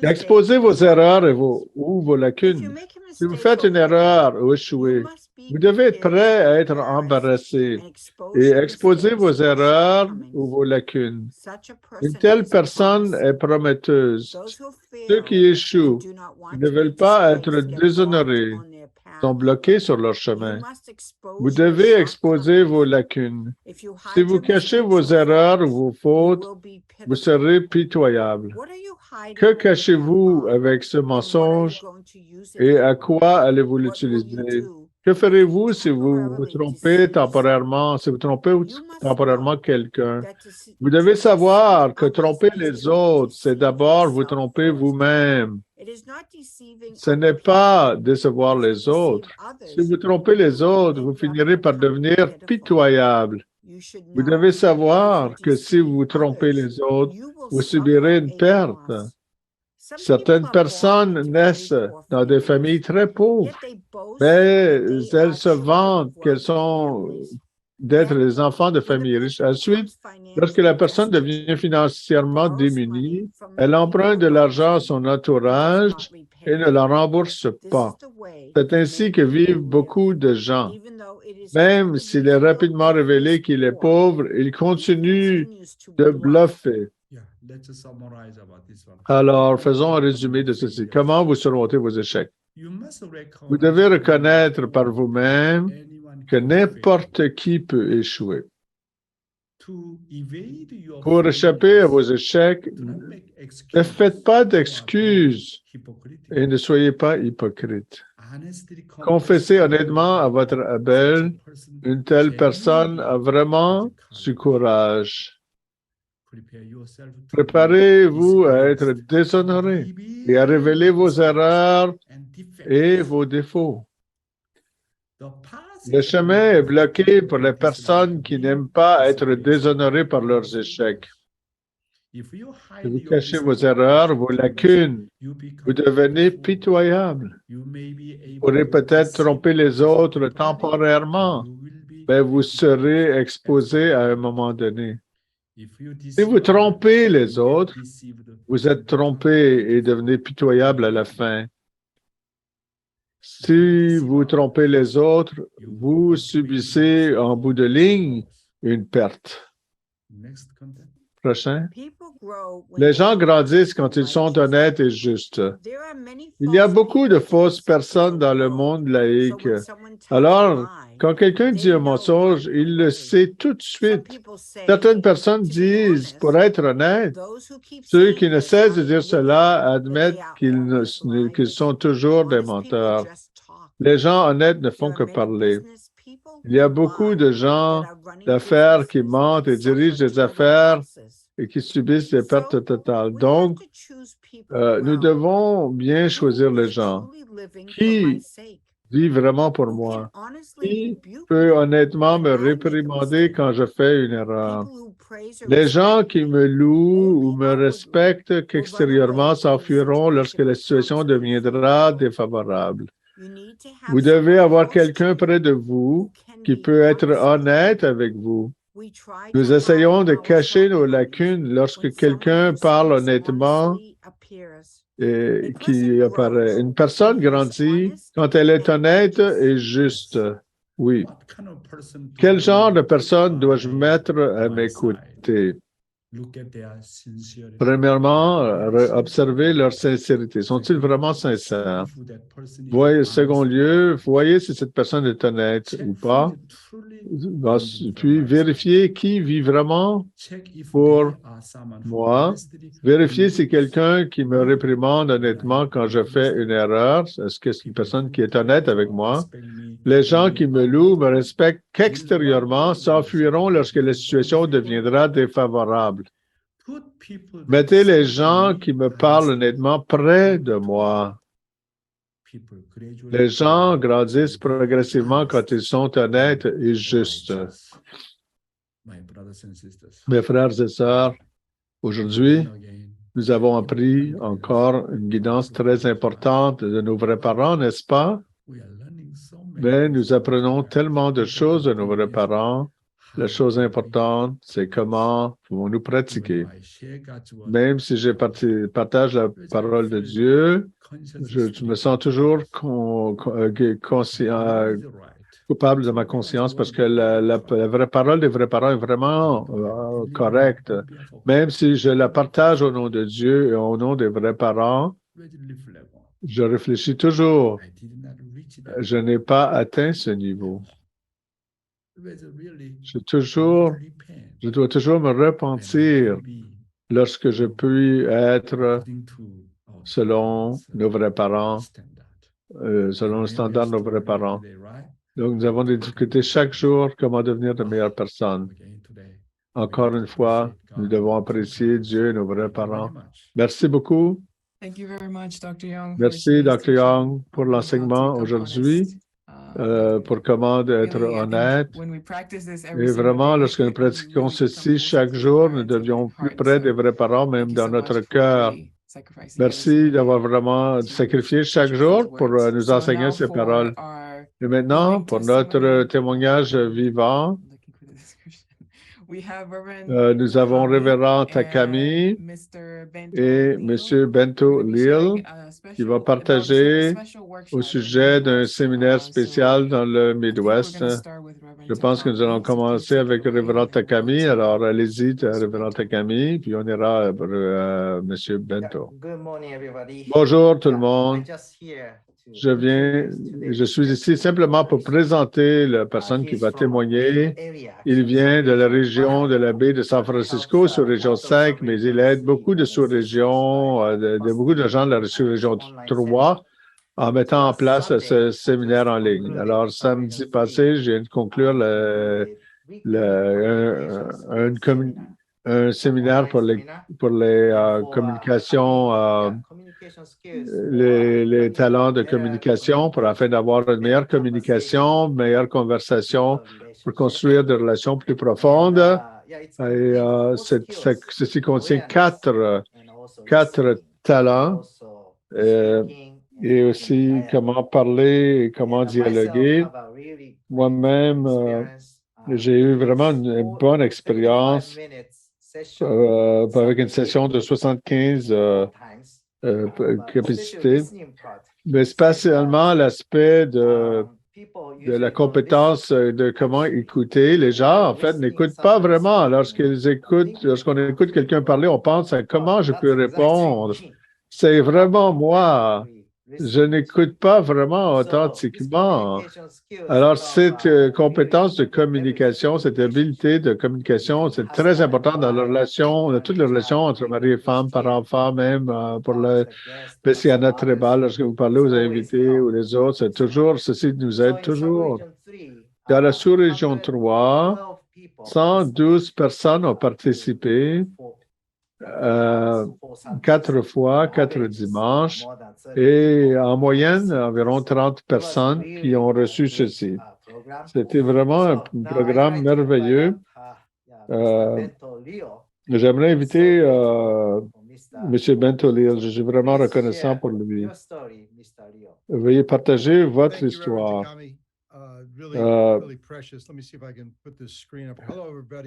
Exposez vos erreurs et vos lacunes. Si vous faites une erreur ou échouez, vous devez être prêt à être embarrassé et exposer vos erreurs ou vos lacunes. Une telle personne est prometteuse. Ceux qui échouent ne veulent pas être déshonorés, sont bloqués sur leur chemin. Vous devez exposer vos lacunes. Si vous cachez vos erreurs ou vos fautes, vous serez pitoyable. Que cachez-vous avec ce mensonge et à quoi allez-vous l'utiliser? Que ferez-vous si vous vous trompez temporairement, quelqu'un? Vous devez savoir que tromper les autres, c'est d'abord vous tromper vous-même. Ce n'est pas décevoir les autres. Si vous trompez les autres, vous finirez par devenir pitoyable. Vous devez savoir que si vous trompez les autres, vous subirez une perte. Certaines personnes naissent dans des familles très pauvres, mais elles se vantent qu'elles sont d'être les enfants de familles riches. Ensuite, lorsque la personne devient financièrement démunie, elle emprunte de l'argent à son entourage et ne la remboursent pas. C'est ainsi que vivent beaucoup de gens. Même s'il est rapidement révélé qu'il est pauvre, il continue de bluffer. Alors, faisons un résumé de ceci. Comment vous surmontez vos échecs? Vous devez reconnaître par vous-même que n'importe qui peut échouer. Pour échapper à vos échecs, ne faites pas d'excuses et ne soyez pas hypocrite. Confessez honnêtement à votre Abel, une telle personne a vraiment du courage. Préparez-vous à être déshonoré et à révéler vos erreurs et vos défauts. Le chemin est bloqué pour les personnes qui n'aiment pas être déshonorées par leurs échecs. Si vous cachez vos erreurs, vos lacunes, vous devenez pitoyable. Vous pourrez peut-être tromper les autres temporairement, mais vous serez exposé à un moment donné. Si vous trompez les autres, vous êtes trompé et devenez pitoyable à la fin. Si vous trompez les autres, vous subissez en bout de ligne une perte. Prochain. Les gens grandissent quand ils sont honnêtes et justes. Il y a beaucoup de fausses personnes dans le monde laïque. Alors, quand quelqu'un dit un mensonge, il le sait tout de suite. Certaines personnes disent, pour être honnête, ceux qui ne cessent de dire cela admettent qu'ils sont toujours des menteurs. Les gens honnêtes ne font que parler. Il y a beaucoup de gens d'affaires qui mentent et dirigent des affaires et qui subissent des pertes totales. Donc, nous devons bien choisir les gens. Qui vit vraiment pour moi? Qui peut honnêtement me réprimander quand je fais une erreur? Les gens qui me louent ou me respectent qu'extérieurement s'enfuiront lorsque la situation deviendra défavorable. Vous devez avoir quelqu'un près de vous qui peut être honnête avec vous. Nous essayons de cacher nos lacunes lorsque quelqu'un parle honnêtement et qui apparaît. Une personne grandit quand elle est honnête et juste. Oui. Quel genre de personne dois-je mettre à mes côtés? Premièrement, observez leur sincérité. Sont-ils vraiment sincères? Second lieu, voyez si cette personne est honnête ou pas. Puis, vérifiez qui vit vraiment pour moi. Vérifiez si quelqu'un qui me réprimande honnêtement quand je fais une erreur, est-ce que c'est une personne qui est honnête avec moi? Les gens qui me louent me respectent qu'extérieurement s'enfuiront lorsque la situation deviendra défavorable. Mettez les gens qui me parlent honnêtement près de moi. Les gens grandissent progressivement quand ils sont honnêtes et justes. Mes frères et sœurs, aujourd'hui, nous avons appris encore une guidance très importante de nos vrais parents, n'est-ce pas? Mais nous apprenons tellement de choses de nos vrais parents. La chose importante, c'est comment pouvons-nous pratiquer. Même si je partage la parole de Dieu, je me sens toujours coupable de ma conscience parce que la vraie parole des vrais parents est vraiment correcte. Même si je la partage au nom de Dieu et au nom des vrais parents, je réfléchis toujours. Je n'ai pas atteint ce niveau. Je dois toujours me repentir lorsque je peux être selon nos vrais parents, selon le standard de nos vrais parents. Donc, nous avons des difficultés chaque jour, comment devenir de meilleures personnes. Encore une fois, nous devons apprécier Dieu et nos vrais parents. Merci beaucoup. Merci, Dr. Young, pour l'enseignement aujourd'hui. Pour comment être honnête. Et vraiment, lorsque nous pratiquons ceci chaque jour, nous devions plus près des vrais parents, même dans notre cœur. Merci d'avoir vraiment sacrifié chaque jour pour nous enseigner ces paroles. Et maintenant, pour notre témoignage vivant, Nous avons Révérend Takami et M. Bento Lil qui va partager au sujet d'un séminaire spécial dans le Midwest. Je pense que nous allons commencer avec Révérend Takami. Alors, allez-y, Révérend Takami, puis on ira à M. Bento. Bonjour tout le monde. Je suis ici simplement pour présenter la personne qui va témoigner. Il vient de la région de la baie de San Francisco, sur région 5, mais il aide beaucoup de sous-régions, beaucoup de gens de la sous-région 3 en mettant en place ce séminaire en ligne. Alors, samedi passé, je viens de conclure un séminaire pour les communications, les talents de communication afin d'avoir une meilleure communication, meilleure conversation pour construire des relations plus profondes. Et ceci contient quatre talents et aussi comment parler et comment dialoguer. Moi-même, j'ai eu vraiment une bonne expérience avec une session de 75 capacités, mais spécialement l'aspect de la compétence de comment écouter. Les gens, en fait, n'écoutent pas vraiment. Lorsqu'on écoute quelqu'un parler, on pense à comment je peux répondre. C'est vraiment moi. Je n'écoute pas vraiment authentiquement. Alors, cette compétence de communication, cette habileté de communication, c'est très important dans la relation, dans toutes les relations entre mari et femme, parent-enfant, même pour le Bessiana Trébal, lorsque vous parlez aux invités ou les autres, ceci nous aide toujours. Dans la sous-région 3, 112 personnes ont participé 4 fois, 4 dimanches, et en moyenne, environ 30 personnes qui ont reçu ceci. C'était vraiment un programme merveilleux. J'aimerais inviter M. Bento Lil. Je suis vraiment reconnaissant pour lui. Veuillez partager votre histoire.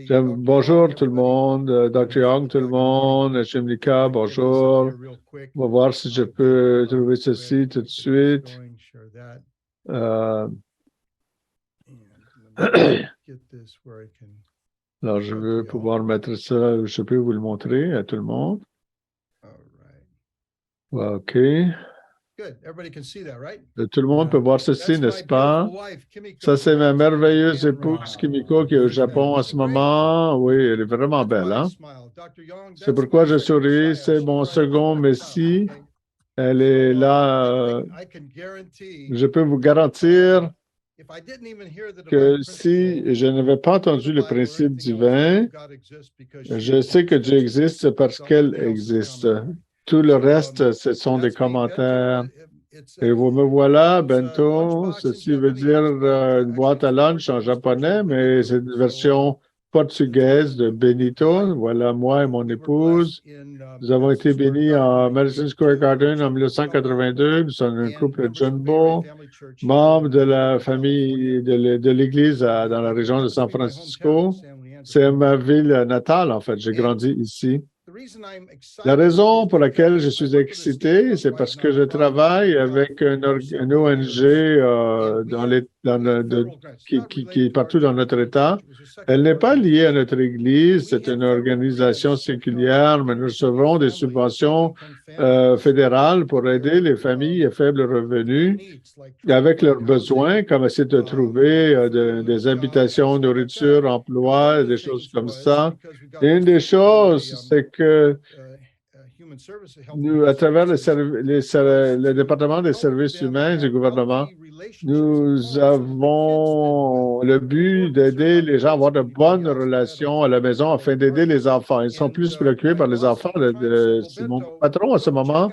Bonjour tout le monde, Dr. Young, tout le monde, Shimlika, bonjour. On va voir si je peux trouver ceci tout de suite. Alors, je veux pouvoir mettre ça, je peux vous le montrer à tout le monde. OK. Tout le monde peut voir ceci, n'est-ce pas? Ça, c'est ma merveilleuse épouse Kimiko qui est au Japon en ce moment. Oui, elle est vraiment belle, hein? C'est pourquoi je souris. C'est mon second Messie. Elle est là. Je peux vous garantir que si je n'avais pas entendu le principe divin, je sais que Dieu existe parce qu'elle existe. Tout le reste, ce sont des commentaires. Et vous me voilà, Bento. Ceci veut dire une boîte à lunch en japonais, mais c'est une version portugaise de Benito. Voilà, moi et mon épouse. Nous avons été bénis en Madison Square Garden en 1982. Nous sommes un couple Jumbo, membres de la famille de l'Église dans la région de San Francisco. C'est ma ville natale, en fait. J'ai grandi ici. La raison pour laquelle je suis excité, c'est parce que je travaille avec une ONG qui est partout dans notre État. Elle n'est pas liée à notre Église, c'est une organisation séculière, mais nous recevons des subventions fédérales pour aider les familles à faible revenu avec leurs besoins, comme essayer de trouver des habitations, nourriture, emploi, des choses comme ça. Et une des choses, c'est que nous, à travers le département des services humains du gouvernement, nous avons le but d'aider les gens à avoir de bonnes relations à la maison afin d'aider les enfants. Ils sont plus préoccupés par les enfants. C'est mon patron à ce moment.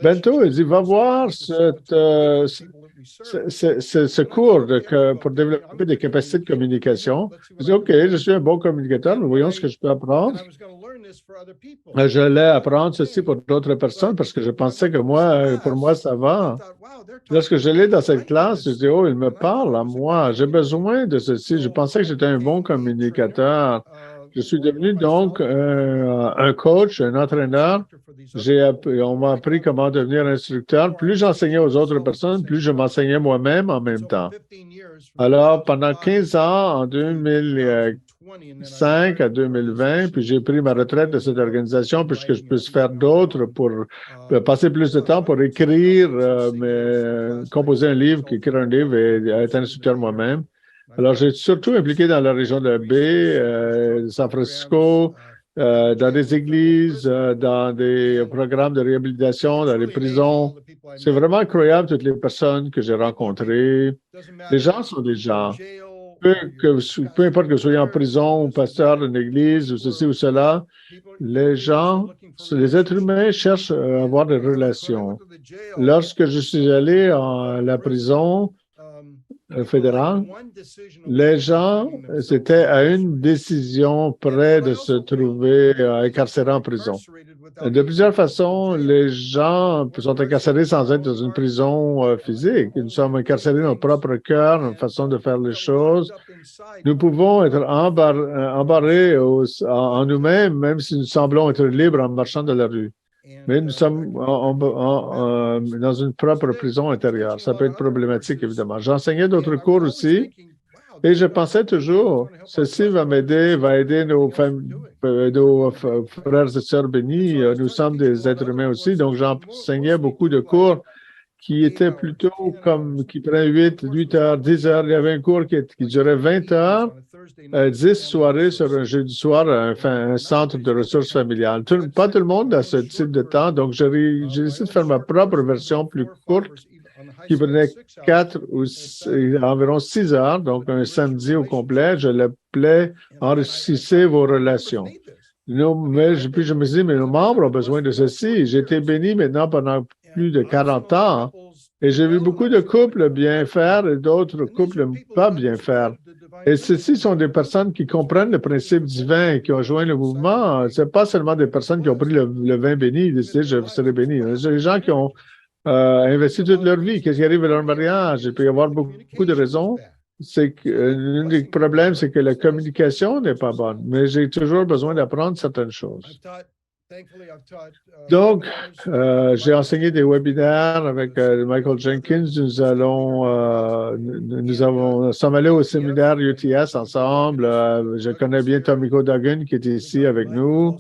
Bento, il dit, va voir ce cours pour développer des capacités de communication. Je dis, OK, je suis un bon communicateur, mais voyons ce que je peux apprendre. Je l'ai apprendre ceci pour d'autres personnes parce que je pensais que pour moi, ça va. Lorsque je l'ai dans cette classe, je dis, oh, il me parle à moi. J'ai besoin de ceci. Je pensais que j'étais un bon communicateur. Je suis devenu donc un coach, un entraîneur. On m'a appris comment devenir instructeur. Plus j'enseignais aux autres personnes, plus je m'enseignais moi-même en même temps. Alors, pendant 15 ans, en 2005 à 2020, puis j'ai pris ma retraite de cette organisation puisque je puisse faire d'autres pour passer plus de temps pour écrire, composer un livre, écrire un livre et être instructeur moi-même. Alors, j'ai surtout impliqué dans la région de la baie, San Francisco, dans des églises, dans des programmes de réhabilitation, dans les prisons. C'est vraiment incroyable toutes les personnes que j'ai rencontrées. Les gens sont des gens. Peu importe que vous soyez en prison ou pasteur d'une église ou ceci ou cela, les gens, les êtres humains cherchent à avoir des relations. Lorsque je suis allé à la prison fédérale, les gens étaient à une décision près de se trouver incarcérés en prison. De plusieurs façons, les gens sont incarcérés sans être dans une prison physique. Nous sommes incarcérés dans notre propre cœur, notre façon de faire les choses. Nous pouvons être embarrés en nous-mêmes, même si nous semblons être libres en marchant dans la rue. Mais nous sommes dans une propre prison intérieure. Ça peut être problématique, évidemment. J'enseignais d'autres cours aussi et je pensais toujours, ceci va m'aider, va aider nos frères et sœurs bénis. Nous sommes des êtres humains aussi, donc j'enseignais beaucoup de cours qui étaient plutôt qui prenaient 8 heures, 10 heures. Il y avait un cours qui durait 20 heures, 10 soirées sur un jeudi soir à un centre de ressources familiales. Pas tout le monde a ce type de temps, donc j'ai décidé de faire ma propre version plus courte qui prenait 4 ou environ 6 heures, donc un samedi au complet. Je l'appelais « Enrichissez vos relations ». Puis je me suis dit, mais nos membres ont besoin de ceci. J'ai été béni maintenant pendant plus de 40 ans et j'ai vu beaucoup de couples bien faire et d'autres couples pas bien faire. Et ceux-ci sont des personnes qui comprennent le principe divin et qui ont joint le mouvement. Ce n'est pas seulement des personnes qui ont pris le vin béni et décidé je serai béni. C'est des gens qui ont investi toute leur vie. Qu'est-ce qui arrive à leur mariage? Il peut y avoir beaucoup de raisons. C'est que l'un des problèmes, c'est que la communication n'est pas bonne. Mais j'ai toujours besoin d'apprendre certaines choses. Donc, j'ai enseigné des webinaires avec Michael Jenkins. Nous sommes allés au séminaire UTS ensemble. Je connais bien Tomiko Duggan qui est ici avec nous.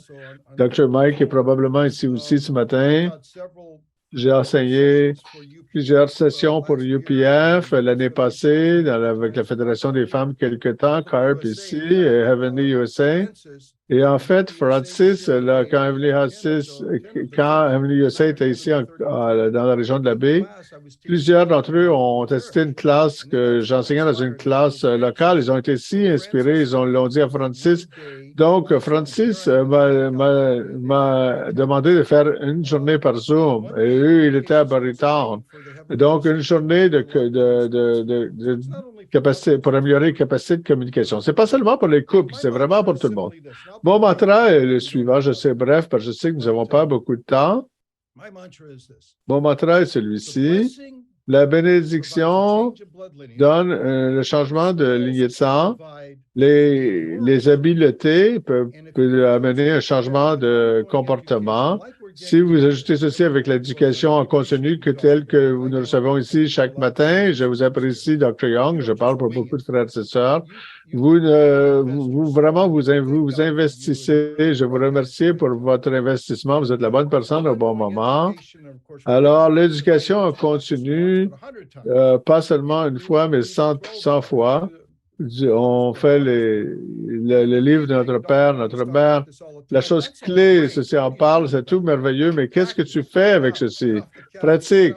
Dr. Mike est probablement ici aussi ce matin. J'ai enseigné plusieurs sessions pour UPF l'année passée avec la Fédération des femmes quelque temps, CARP ici et Heavenly USA. Et en fait, Francis, quand Heavenly USA était ici dans la région de la baie, plusieurs d'entre eux ont assisté à une classe que j'enseignais dans une classe locale. Ils ont été si inspirés, ils l'ont dit à Francis. Donc, Francis m'a demandé de faire une journée par Zoom. Et eux, il était à Barrytown. Donc, une journée de capacité, pour améliorer les capacités de communication. C'est pas seulement pour les couples, c'est vraiment pour tout le monde. Mon mantra est le suivant, je sais bref, parce que je sais que nous n'avons pas beaucoup de temps. Mon mantra est celui-ci. La bénédiction donne le changement de lignée de sang. Les habiletés peuvent amener un changement de comportement. Si vous ajoutez ceci avec l'éducation en continu tel que nous recevons ici chaque matin, je vous apprécie, Dr. Young, je parle pour beaucoup de frères et sœurs. Vous investissez. Je vous remercie pour votre investissement. Vous êtes la bonne personne au bon moment. Alors, l'éducation en continu, pas seulement une fois, mais 100 fois. On fait le livre de notre père, notre mère. La chose clé, ceci en parle, c'est tout merveilleux, mais qu'est-ce que tu fais avec ceci? Pratique,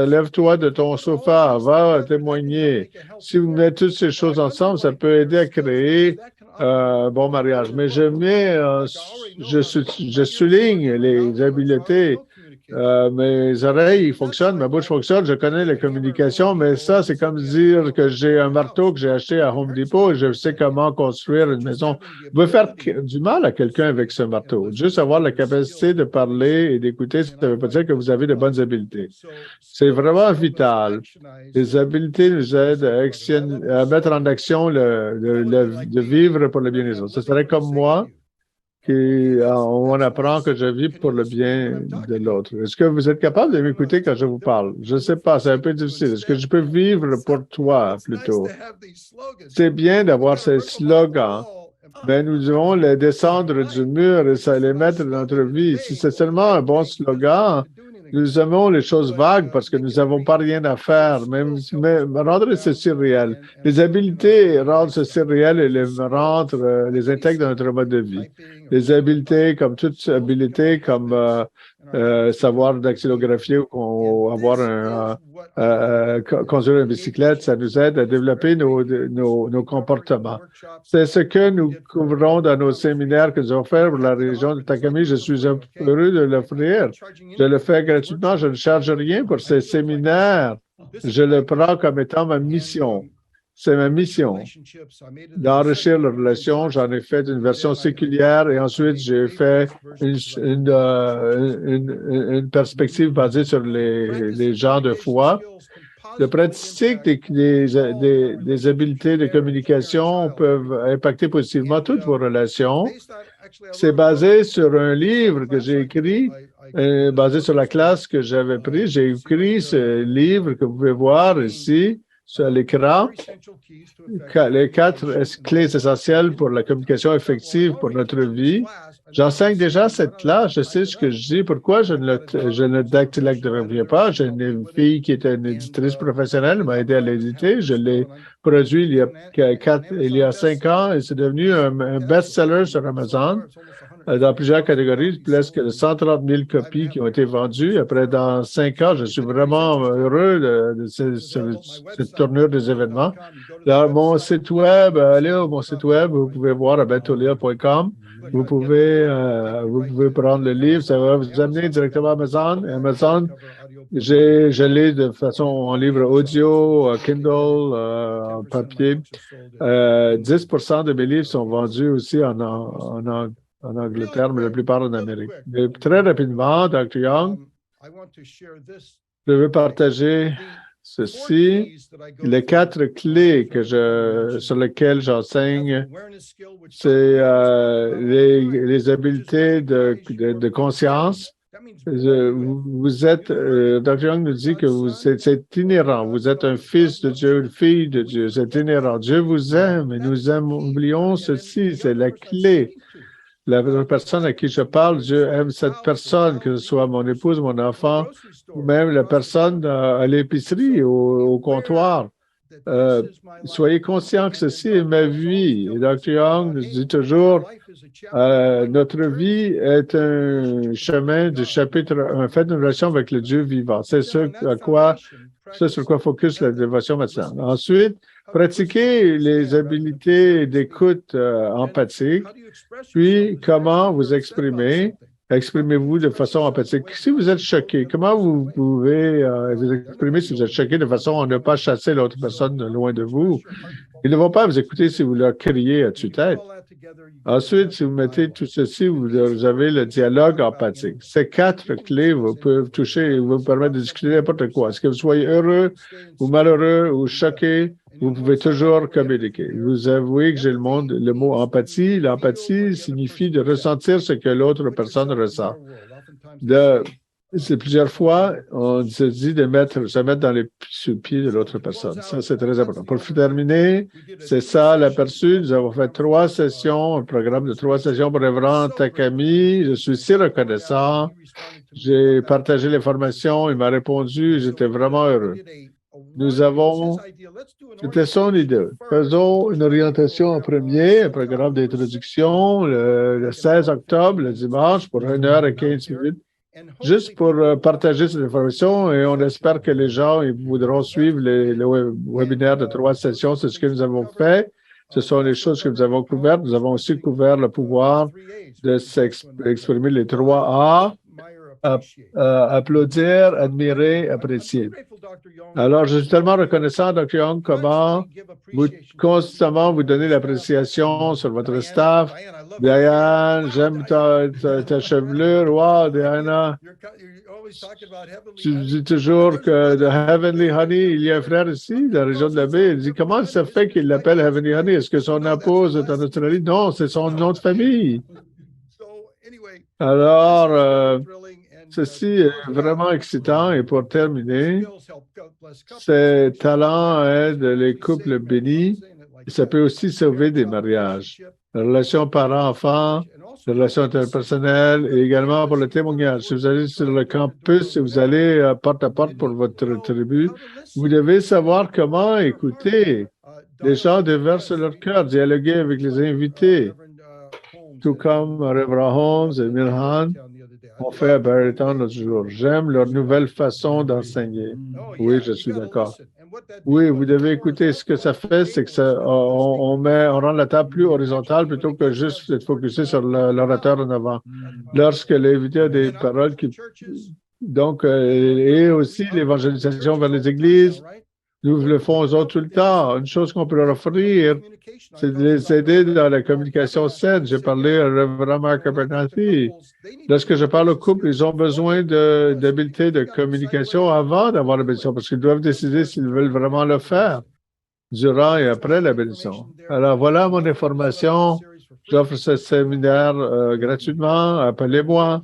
lève-toi de ton sofa, va témoigner. Si vous mettez toutes ces choses ensemble, ça peut aider à créer un bon mariage. Mais je souligne les habiletés. mes oreilles fonctionnent, ma bouche fonctionne, je connais les communications, mais ça, c'est comme dire que j'ai un marteau que j'ai acheté à Home Depot et je sais comment construire une maison. Vous pouvez faire du mal à quelqu'un avec ce marteau. Juste avoir la capacité de parler et d'écouter, ça ne veut pas dire que vous avez de bonnes habiletés. C'est vraiment vital. Les habiletés nous aident à mettre en action de vivre pour le bien des autres. Ce serait comme moi, on apprend que je vis pour le bien de l'autre. Est-ce que vous êtes capable de m'écouter quand je vous parle? Je ne sais pas, c'est un peu difficile. Est-ce que je peux vivre pour toi plutôt? C'est bien d'avoir ces slogans, mais nous devons les descendre du mur et les mettre dans notre vie. Si c'est seulement un bon slogan, nous aimons les choses vagues parce que nous n'avons pas rien à faire, même rendre ceci réel. Les habiletés rendent ceci réel et les intègrent dans notre mode de vie. Les habiletés, comme toute habileté, comme savoir dactylographier ou conduire une bicyclette, ça nous aide à développer nos comportements. C'est ce que nous couvrons dans nos séminaires que nous avons fait pour la région de Takami. Je suis heureux de l'offrir. Je le fais gratuitement. Je ne charge rien pour ces séminaires. Je le prends comme étant ma mission. C'est ma mission d'enrichir les relations. J'en ai fait une version séculière et ensuite j'ai fait une perspective basée sur les gens de foi. Le pratique des habiletés de communication peuvent impacter positivement toutes vos relations. C'est basé sur un livre que j'ai écrit, basé sur la classe que j'avais prise. J'ai écrit ce livre que vous pouvez voir ici sur l'écran, les 4 clés essentielles pour la communication effective pour notre vie. J'enseigne déjà cette classe, je sais ce que je dis. Pourquoi je ne dactylographie pas? J'ai une fille qui est une éditrice professionnelle, elle m'a aidé à l'éditer. Je l'ai produit il y a 5 ans et c'est devenu un best-seller sur Amazon. Dans plusieurs catégories, plus que 130 000 copies qui ont été vendues. Après, dans 5 ans, je suis vraiment heureux de cette tournure des événements. Dans mon site web, allez à mon site web, vous pouvez voir à bentolia.com. Vous pouvez prendre le livre, ça va vous amener directement à Amazon. Amazon, je l'ai de façon en livre audio, Kindle, en papier. 10% de mes livres sont vendus aussi en Angleterre, mais la plupart en Amérique. Mais très rapidement, Dr. Young, je veux partager ceci. Les 4 clés sur lesquelles j'enseigne, c'est les habiletés de conscience. Vous êtes, Dr. Young nous dit que c'est inhérent. Vous êtes un fils de Dieu, une fille de Dieu. C'est inhérent. Dieu vous aime et nous oublions ceci. C'est la clé. La personne à qui je parle, Dieu aime cette personne, que ce soit mon épouse, mon enfant, ou même la personne à l'épicerie, au comptoir. Soyez conscients que ceci est ma vie. Et Dr. Young nous dit toujours, notre vie est un chemin du chapitre 1, fait d'une relation avec le Dieu vivant. C'est sur quoi focus la dévotion matinale. Ensuite, pratiquez les habiletés d'écoute empathique, puis comment vous exprimez. Exprimez-vous de façon empathique. Si vous êtes choqué, comment vous pouvez vous exprimer si vous êtes choqué de façon à ne pas chasser l'autre personne loin de vous? Ils ne vont pas vous écouter si vous leur criez à tue-tête. Ensuite, si vous mettez tout ceci, vous avez le dialogue empathique. Ces 4 clés vous peuvent toucher et vous permettre de discuter n'importe quoi. Est-ce que vous soyez heureux ou malheureux ou choqué, vous pouvez toujours communiquer. Vous avouez que j'ai le mot empathie. L'empathie signifie de ressentir ce que l'autre personne ressent. C'est plusieurs fois, on se dit de se mettre dans les pieds de l'autre personne. Ça, c'est très important. Pour terminer, c'est ça l'aperçu. Nous avons fait 3 sessions, un programme de 3 sessions pour Révérend Takami. Je suis si reconnaissant. J'ai partagé l'information. Il m'a répondu. J'étais vraiment heureux. C'était son idée. Faisons une orientation en premier, un programme d'introduction le 16 octobre, le dimanche, pour 1 heure et 15 minutes, juste pour partager cette information et on espère que les gens voudront suivre le webinaire de 3 sessions. C'est ce que nous avons fait. Ce sont les choses que nous avons couvertes. Nous avons aussi couvert le pouvoir de s'exprimer les 3 A. applaudir, admirer, apprécier. Alors, je suis tellement reconnaissant, Dr. Young, comment vous constamment vous donnez l'appréciation sur votre staff. Diane, j'aime ta chevelure. Wow, Diana. Tu dis toujours que de Heavenly Honey, il y a un frère ici, de la région de la baie. Il dit, comment ça fait qu'il l'appelle Heavenly Honey? Est-ce que son épouse est en Australie? Non, c'est son nom de famille. Alors, ceci est vraiment excitant. Et pour terminer, ces talents aident les couples bénis. Et ça peut aussi sauver des mariages. La relation parent-enfant, la relation interpersonnelle et également pour le témoignage. Si vous allez sur le campus, si vous allez porte à porte pour votre tribu, vous devez savoir comment écouter. Les gens déversent leur cœur, dialoguer avec les invités, tout comme Reverend Holmes et Milhan ont fait à Barrytown l'autre jour. J'aime leur nouvelle façon d'enseigner. Oui, je suis d'accord. Oui, vous devez écouter. Ce que ça fait, c'est que on rend la table plus horizontale plutôt que juste être focusé sur l'orateur en avant. Lorsque l'invité a des paroles donc, et aussi l'évangélisation vers les églises, nous le faisons aux autres tout le temps. Une chose qu'on peut leur offrir, c'est de les aider dans la communication saine. J'ai parlé à Reverend Mark Abernathy. Lorsque je parle au couple, ils ont besoin d'habileté de communication avant d'avoir la bénédiction, parce qu'ils doivent décider s'ils veulent vraiment le faire durant et après la bénédiction. Alors, voilà mon information. J'offre ce séminaire gratuitement. Appelez-moi.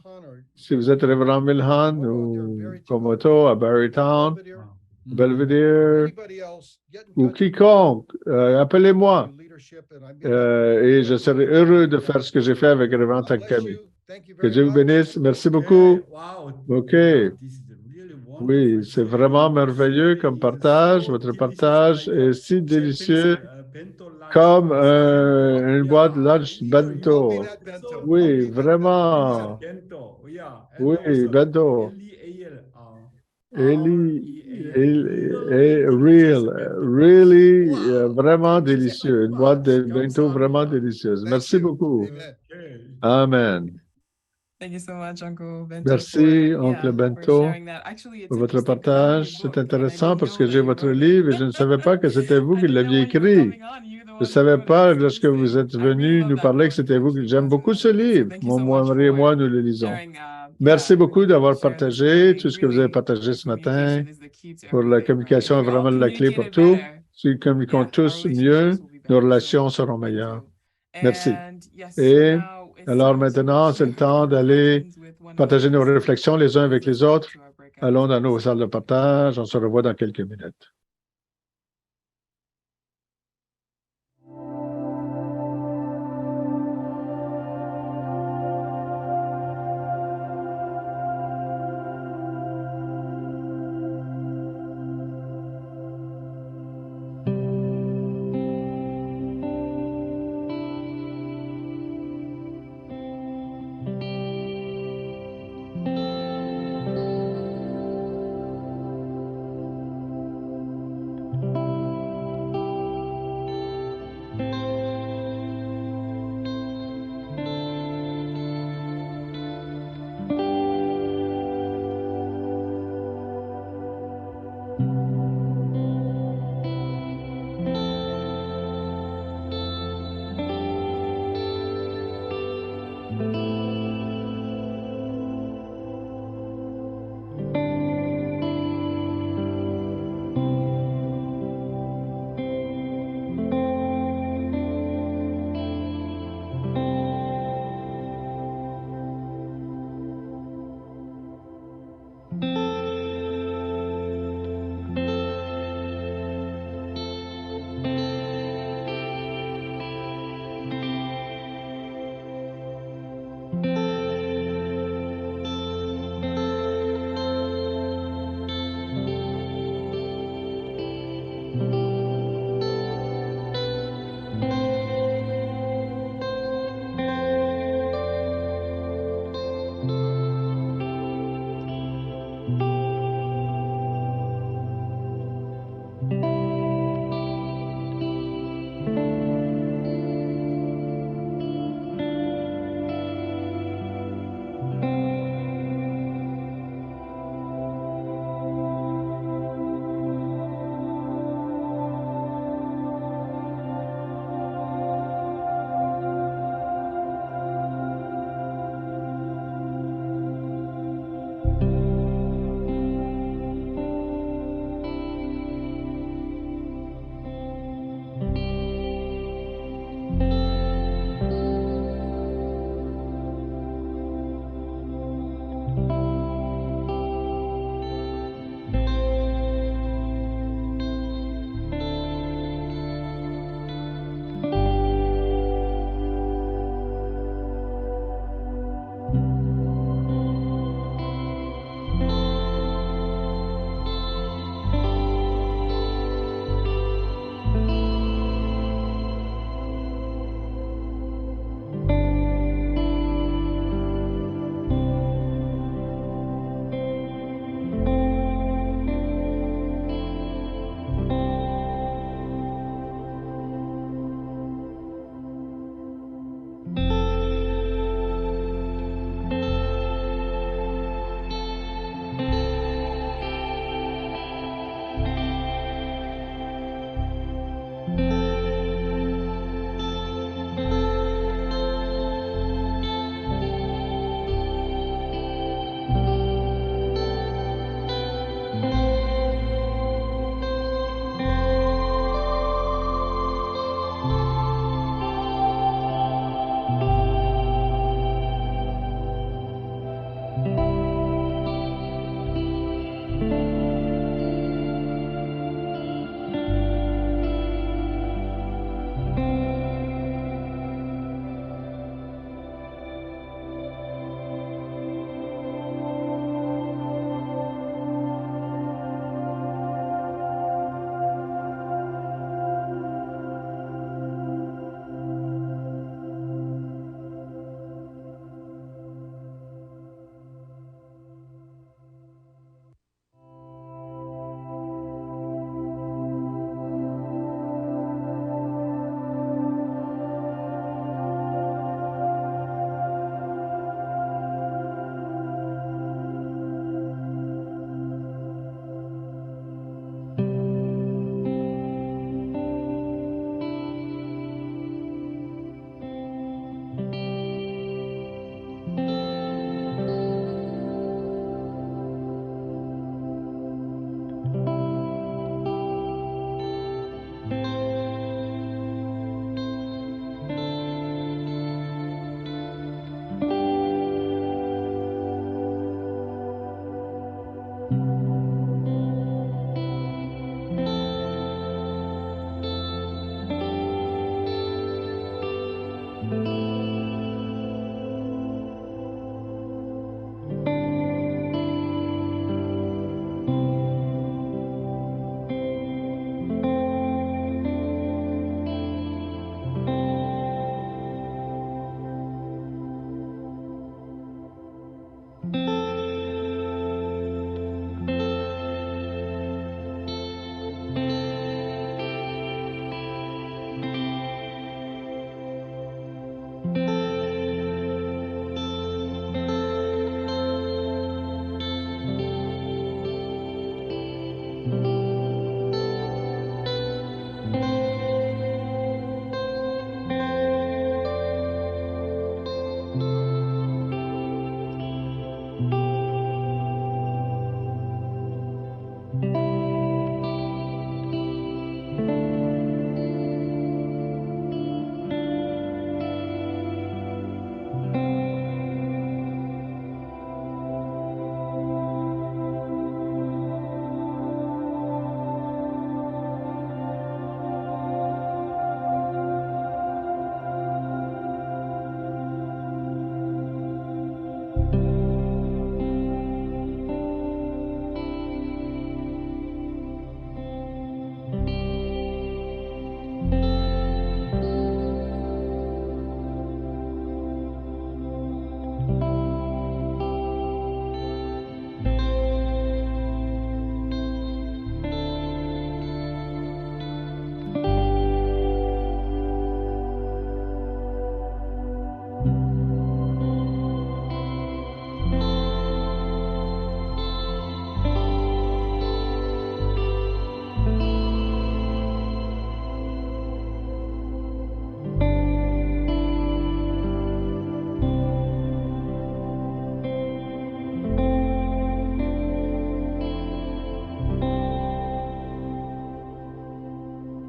Si vous êtes Reverend Milhan ou Komoto à Barrytown, Belvedere ou quiconque, appelez-moi et je serai heureux de faire ce que j'ai fait avec Reverend Takami. Que Dieu vous bénisse. Merci beaucoup. OK. Oui, c'est vraiment merveilleux comme partage. Votre partage est si délicieux comme une boîte lunch bento. Oui, vraiment. Oui, bento. Really, vraiment délicieux. Une boîte de bento vraiment délicieuse. Merci beaucoup. Amen. Merci, Oncle Bento, pour votre partage. C'est intéressant parce que j'ai votre livre et je ne savais pas que c'était vous qui l'aviez écrit. Je ne savais pas, lorsque vous êtes venu nous parler, que c'était vous. J'aime beaucoup ce livre. Marie et moi, nous le lisons. Merci beaucoup d'avoir partagé tout ce que vous avez partagé ce matin. Pour la communication est vraiment la clé pour tout. Si nous communiquons tous mieux, nos relations seront meilleures. Merci. Et alors maintenant, c'est le temps d'aller partager nos réflexions les uns avec les autres. Allons dans nos salles de partage. On se revoit dans quelques minutes.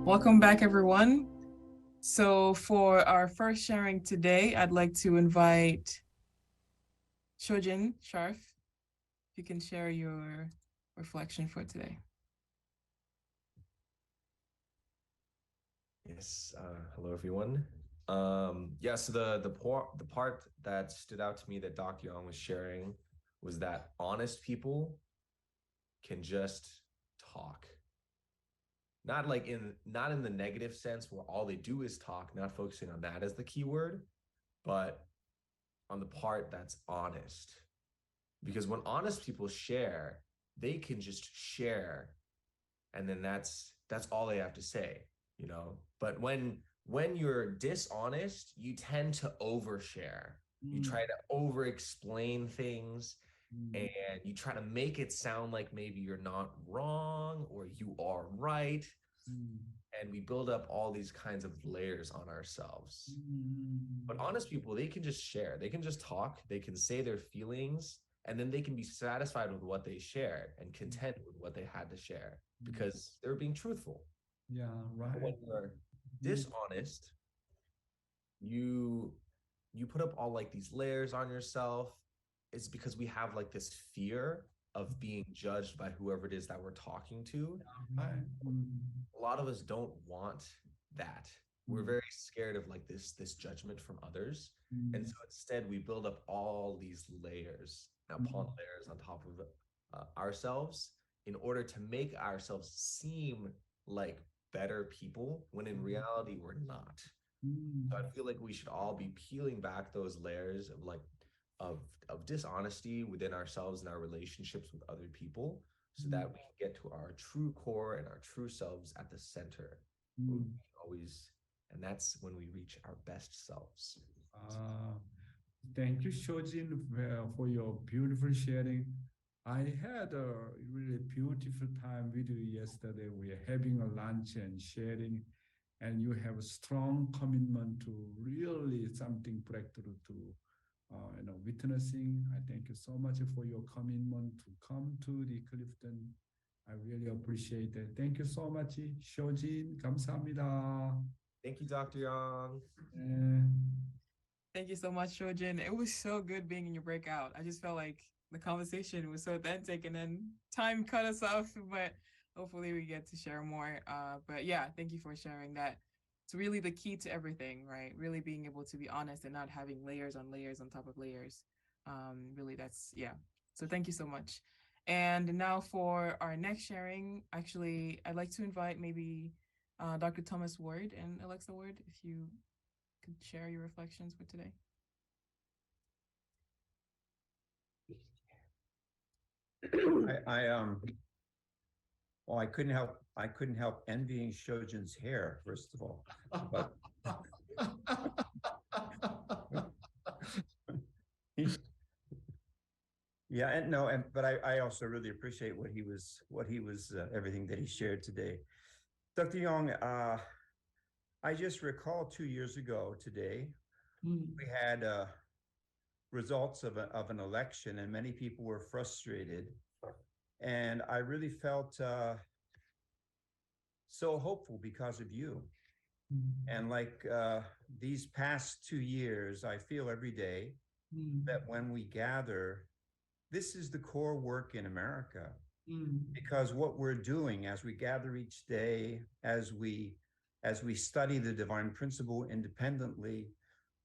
Welcome back, everyone. So for our first sharing today, I'd like to invite Shojin Sharf. If you can share your reflection for today. Yes. Hello, everyone. So the part that stood out to me that Dr. Young was sharing was that honest people can just talk. Not in the negative sense where all they do is talk, not focusing on that as the key word, but on the part that's honest. Because when honest people share, they can just share, and then that's all they have to say, you know. But when you're dishonest, you tend to overshare. You try to over explain things, and you try to make it sound like maybe you're not wrong or you are right. And we build up all these kinds of layers on ourselves. But honest people, they can just share. They can just talk. They can say their feelings, and then they can be satisfied with what they shared and content with what they had to share because they're being truthful. Yeah, right. But when you're dishonest, you put up all like these layers on yourself. It's because we have like this fear of being judged by whoever it is that we're talking to. Right. A lot of us don't want that. We're very scared of like this judgment from others. And so instead we build up all these layers upon layers on top of ourselves in order to make ourselves seem like better people when in reality we're not. So I feel like we should all be peeling back those layers of like of dishonesty within ourselves and our relationships with other people, so that we can get to our true core and our true selves at the center. And that's when we reach our best selves. Thank you, Shojin, for your beautiful sharing. I had a really beautiful time with you yesterday. We are having a lunch and sharing, and you have a strong commitment to really something breakthrough to witnessing. I thank you so much for your commitment to come to the Clifton. I really appreciate it. Thank you so much, Shojin. 감사합니다. Thank you, Dr. Young. Thank you so much, Shojin. It was so good being in your breakout. I just felt like the conversation was so authentic, and then time cut us off, but hopefully we get to share more. But yeah, thank you for sharing that. It's really the key to everything, right? Really being able to be honest and not having layers on layers on top of layers. Really, that's, yeah. So thank you so much. And now for our next sharing, actually, I'd like to invite maybe Dr. Thomas Ward and Alexa Ward, if you could share your reflections for today. I couldn't help envying Shojin's hair, first of all. But but I also really appreciate what he was everything that he shared today. Dr. Young, I just recall 2 years ago today, we had results of an election, and many people were frustrated. And I really felt so hopeful because of you. And like these past 2 years, I feel every day that when we gather, this is the core work in America. Because what we're doing as we gather each day, as we study the divine principle independently,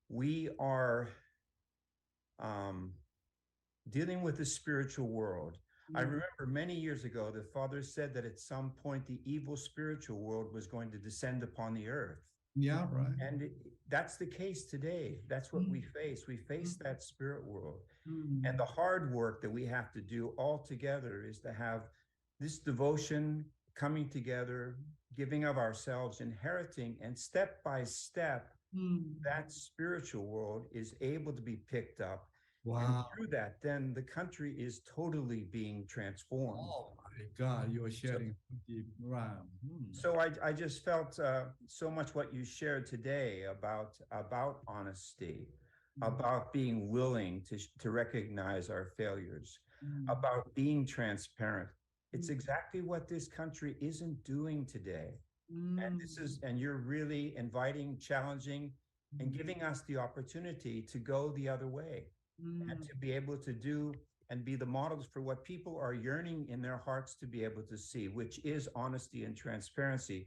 we are dealing with the spiritual world. I remember many years ago, the Father said that at some point the evil spiritual world was going to descend upon the earth. Yeah, right. And that's the case today. That's what we face. We face that spirit world. And the hard work that we have to do all together is to have this devotion coming together, giving of ourselves, inheriting, and step by step, that spiritual world is able to be picked up. Wow. And through that, then the country is totally being transformed. Oh my God, you're sharing deep. Wow. So I just felt so much what you shared today about honesty, about being willing to recognize our failures, about being transparent. It's exactly what this country isn't doing today. And you're really inviting, challenging, and giving us the opportunity to go the other way and to be able to do and be the models for what people are yearning in their hearts to be able to see, which is honesty and transparency.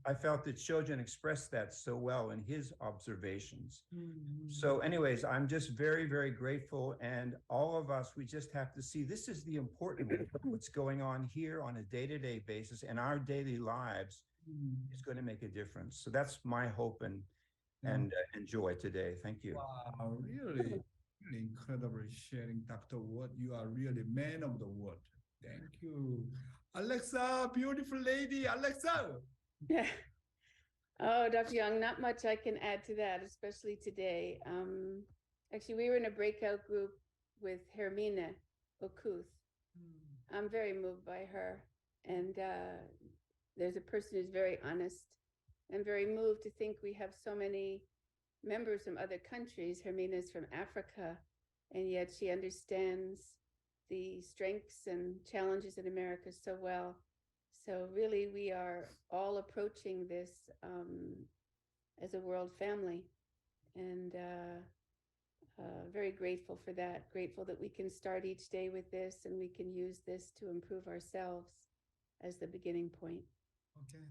I felt that Shojin expressed that so well in his observations. So anyways, I'm just very, very grateful. And all of us, we just have to see this is the important what's going on here on a day-to-day basis, and our daily lives is going to make a difference. So that's my hope and joy today. Thank you. Wow, really incredible sharing, Dr. Wood. You are really man of the word. Thank you. Alexa, beautiful lady, Alexa. Yeah. Oh, Dr. Young, not much I can add to that, especially today. Actually, we were in a breakout group with Hermina Okuth. I'm very moved by her. And there's a person who's very honest. I'm very moved to think we have so many members from other countries. Hermina's from Africa, and yet she understands the strengths and challenges in America so well. So really, we are all approaching this as a world family, and very grateful for that. Grateful that we can start each day with this, and we can use this to improve ourselves as the beginning point. Okay.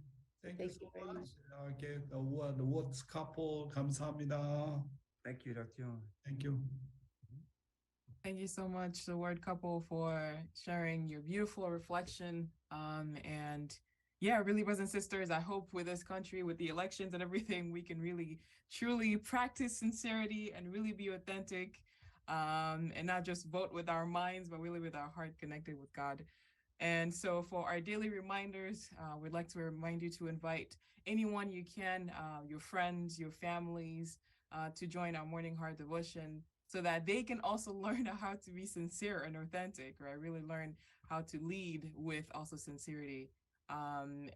Thank you so very much. Okay, the words couple, 감사합니다. Thank you, Dr. Young. Thank you. Thank you so much, the word couple, for sharing your beautiful reflection. And yeah, really, brothers and sisters, I hope with this country, with the elections and everything, we can really, truly practice sincerity and really be authentic, and not just vote with our minds, but really with our heart connected with God. And so for our daily reminders, we'd like to remind you to invite anyone you can, your friends, your families, to join our Morning Heart Devotion, so that they can also learn how to be sincere and authentic, right? Really learn how to lead with also sincerity.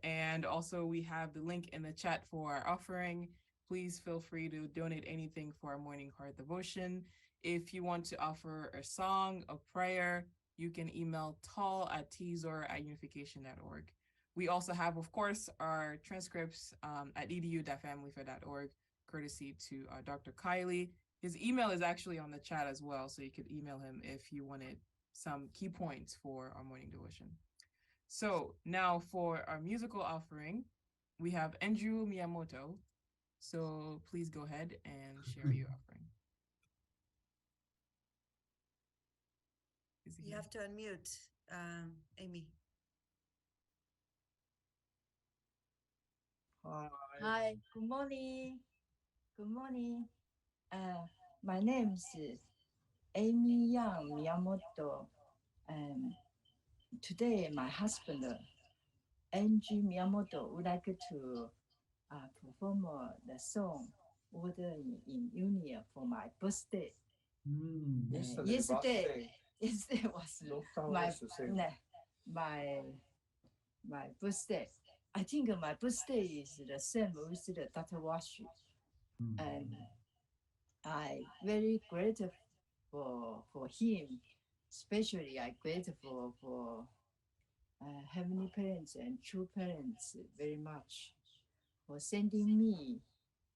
And also we have the link in the chat for our offering. Please feel free to donate anything for our Morning Heart Devotion. If you want to offer a song, a prayer, you can email tall@tzor@unification.org. We also have, of course, our transcripts at edu.familyfair.org, courtesy to Dr. Kiley. His email is actually on the chat as well, so you could email him if you wanted some key points for our morning devotion. So now for our musical offering, we have Andrew Miyamoto. So please go ahead and share your offering. You have to unmute, Amy. Hi, good morning. Good morning. My name is Amy Yang Miyamoto. Today, my husband, Angie Miyamoto, would like to perform the song Order in Union for my birthday. Yesterday was my birthday. I think my birthday is the same with the Dr. Washi. And I very grateful for him. Especially I grateful for Heavenly Parents and True Parents very much for sending me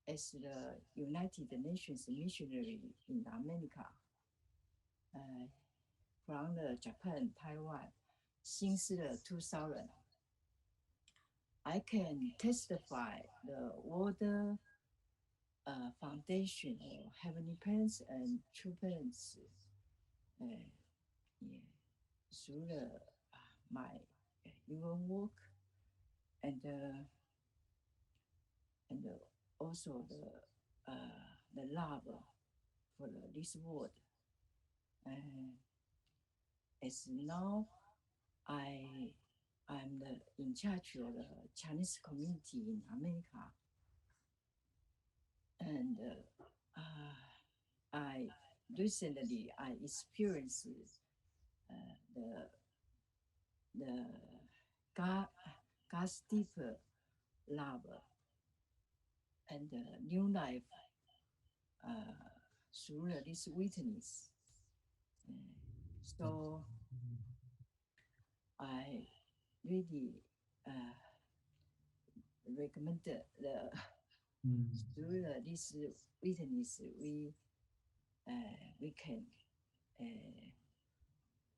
as the United Nations missionary in America. From the Japan, Taiwan, since the 2000. I can testify the World Foundation of Heavenly Parents and True Parents through my human work and also the love for this world. As now, I'm in charge of the Chinese community in America, and I recently experienced the God's deeper love and new life through this witness. So I really recommended through this witness, we can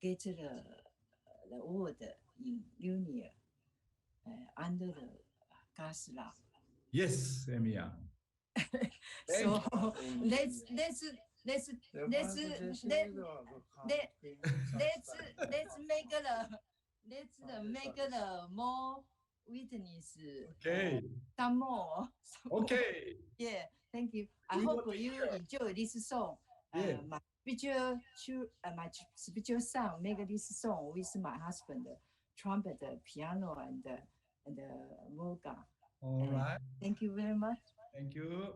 get the word in union under the gas law. Yes, Emiya. So let's make the more witness. Okay. Some more. Okay. Yeah. Thank you. I hope you enjoy this song. Yeah. My spiritual son make this song with my husband, trumpet, piano, and organ. All right. Thank you very much. Thank you.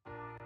Yeah.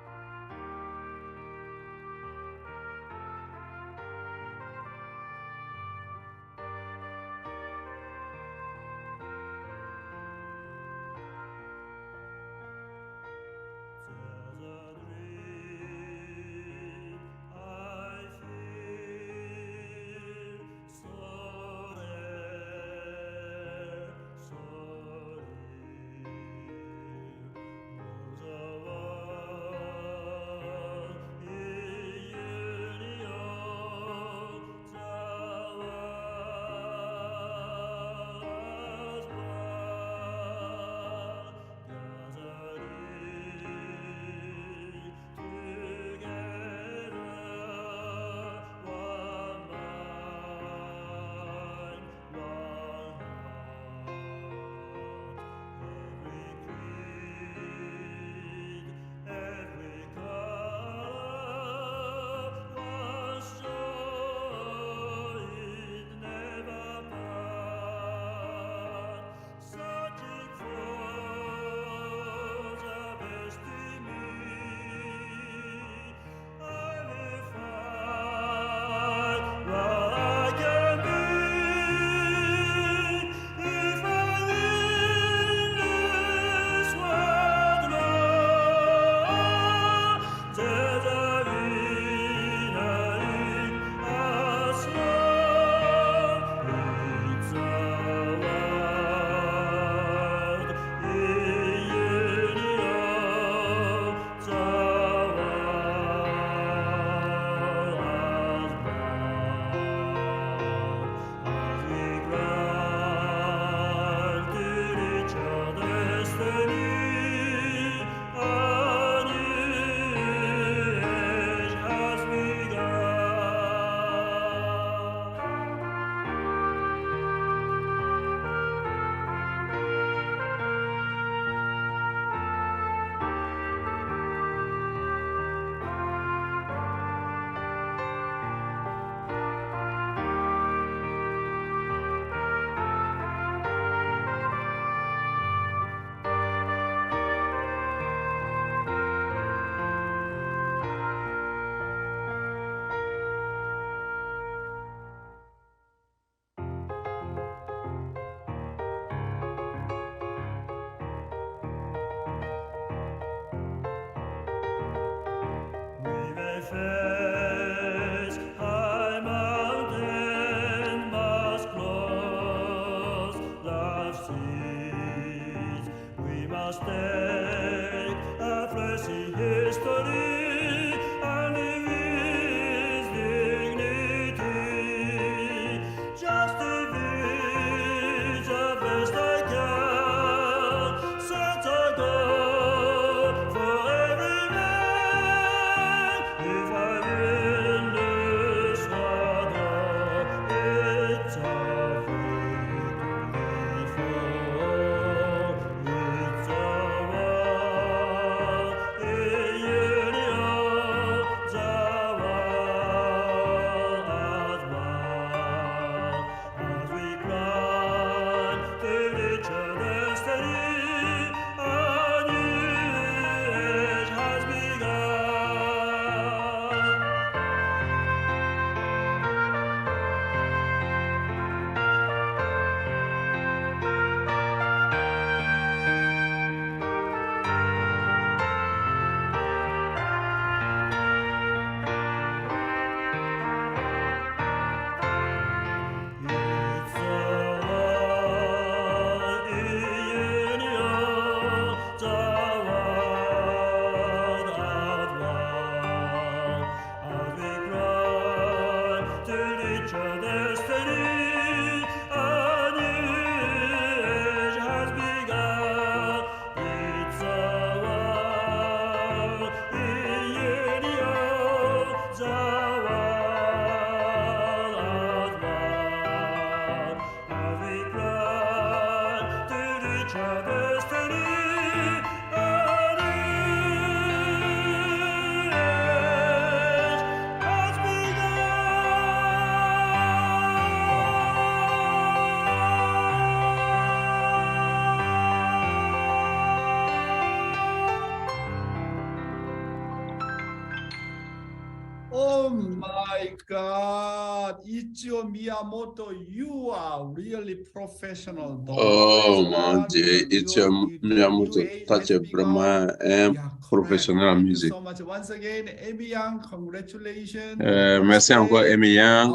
Oh my God, Ichio Miyamoto, you are really professional. Oh mon Dieu, Ichio Miyamoto, toi tu es vraiment un professionnel en musique. Thank you so much. Once again, Amy Young, congratulations. Merci encore, Amy Young.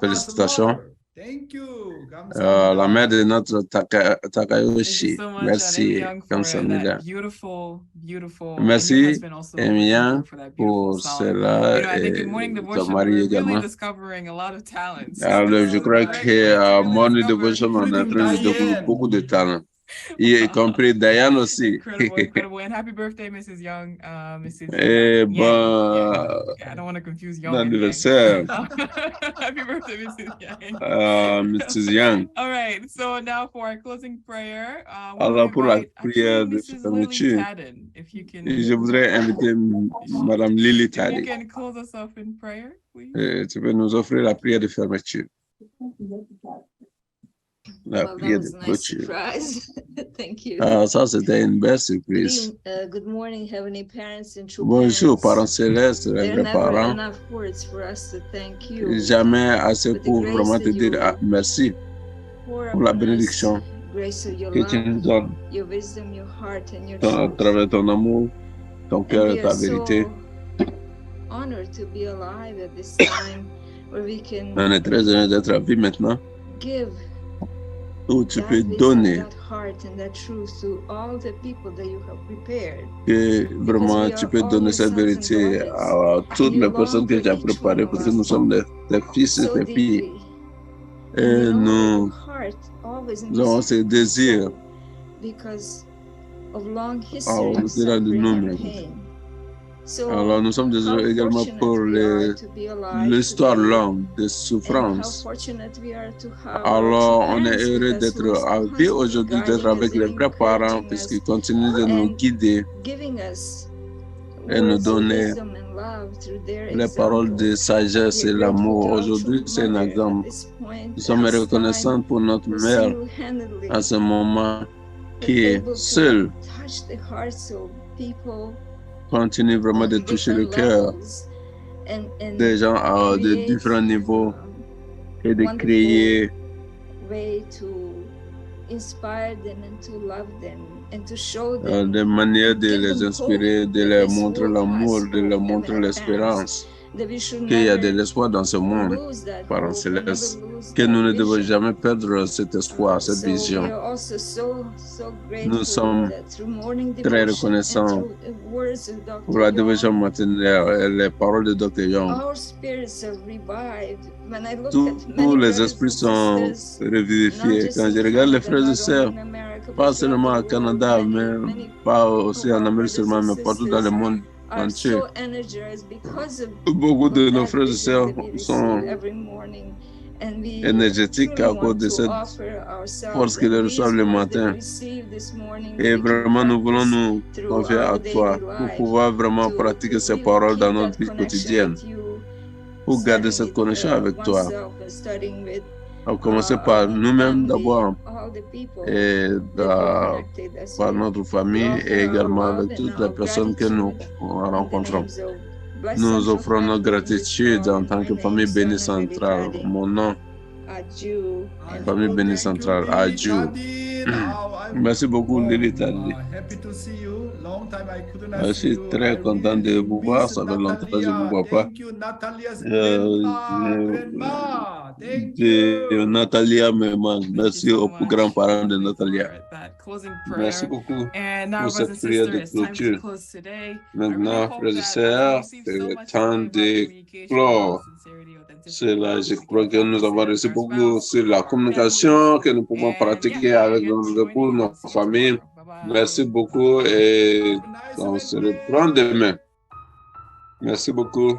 Félicitations. Thank you. La mère de notre Takayoshi. So much, Merci, Young, for Kamsamida. that beautiful. Merci, Also Amy Young, for that pour beautiful song. cela. I think in Morning Ton Devotion, mari we're également. really discovering a lot of talents. Alors, je crois que Morning Devotion, on est en train de découvrir beaucoup de talents, y compris Diane aussi. Incredible. And happy birthday, Mrs. Young. Et bon, Yeah, I don't want to confuse Young. Anniversaire. Happy birthday, Mrs. Young. Mrs. Young. All right. So now for our closing prayer. Alors, pour la prière de fermeture, je voudrais inviter Madame Lily Taddy. If you can close us off in prayer, please. Tu peux nous offrir la prière de fermeture. La prière de clôture. Thank you. Ça, c'était une belle surprise. Good morning, heavenly parents and true Bonjour, parents. parents célestes, les vrais parents. Enough words for us to thank you. Jamais assez pour vraiment te dire merci pour la bénédiction que tu nous donnes your wisdom, your heart, and your à travers ton amour, ton cœur et ta vérité. Honored to be alive at this time where we can On est très heureux d'être à vie maintenant, give où tu peux donner que vraiment tu peux donner cette vérité à toutes les personnes que tu as préparées parce que nous sommes tes fils et tes filles. Et nous avons ce désir au-delà de nous-mêmes. Alors, nous sommes désolés également pour l'histoire longue de souffrance. Alors, on est heureux d'être à vie aujourd'hui, d'être avec les vrais parents, puisqu'ils continuent de nous guider et nous donner les paroles de sagesse et l'amour. Aujourd'hui, c'est un exemple. Nous sommes reconnaissants pour notre mère à ce moment qui est seule. Continue vraiment de toucher le cœur des gens à de différents niveaux et de créer des manières de les inspirer, de leur montrer l'amour, de leur montrer l'espérance, qu'il y a de l'espoir dans ce monde, parents célestes, que nous ne devons jamais perdre cet espoir, cette vision. Nous sommes très reconnaissants pour la dévotion matinale et les paroles de Dr. Young. Tous les esprits sont revivifiés. Quand je regarde les frères et sœurs, pas seulement au Canada, mais pas aussi en Amérique seulement, mais partout dans le monde entier. Beaucoup de nos frères et sœurs sont énergétiques à cause de cette force qu'ils reçoivent le matin. Et vraiment, nous voulons nous confier à toi pour pouvoir vraiment pratiquer ces paroles dans notre vie quotidienne, pour garder cette connexion avec toi. On commencer par nous-mêmes d'abord et par notre famille et également avec toutes les personnes que nous rencontrons. Nous offrons notre gratitude en tant que famille bénie centrale. Mon nom, famille bénie centrale, Adieu. Merci beaucoup, Lily Taddy. Je suis très content de vous voir. Ça fait longtemps que je ne vous vois pas. Natalia me manque. Merci aux grands-parents de Natalia. Merci beaucoup pour cette prière de clôture. Maintenant, frères et sœurs, c'est le temps de clore. C'est là, je crois que nous avons reçu beaucoup sur la communication que nous pouvons pratiquer avec nos époux, nos familles. Merci beaucoup et on se reprend demain. Merci beaucoup.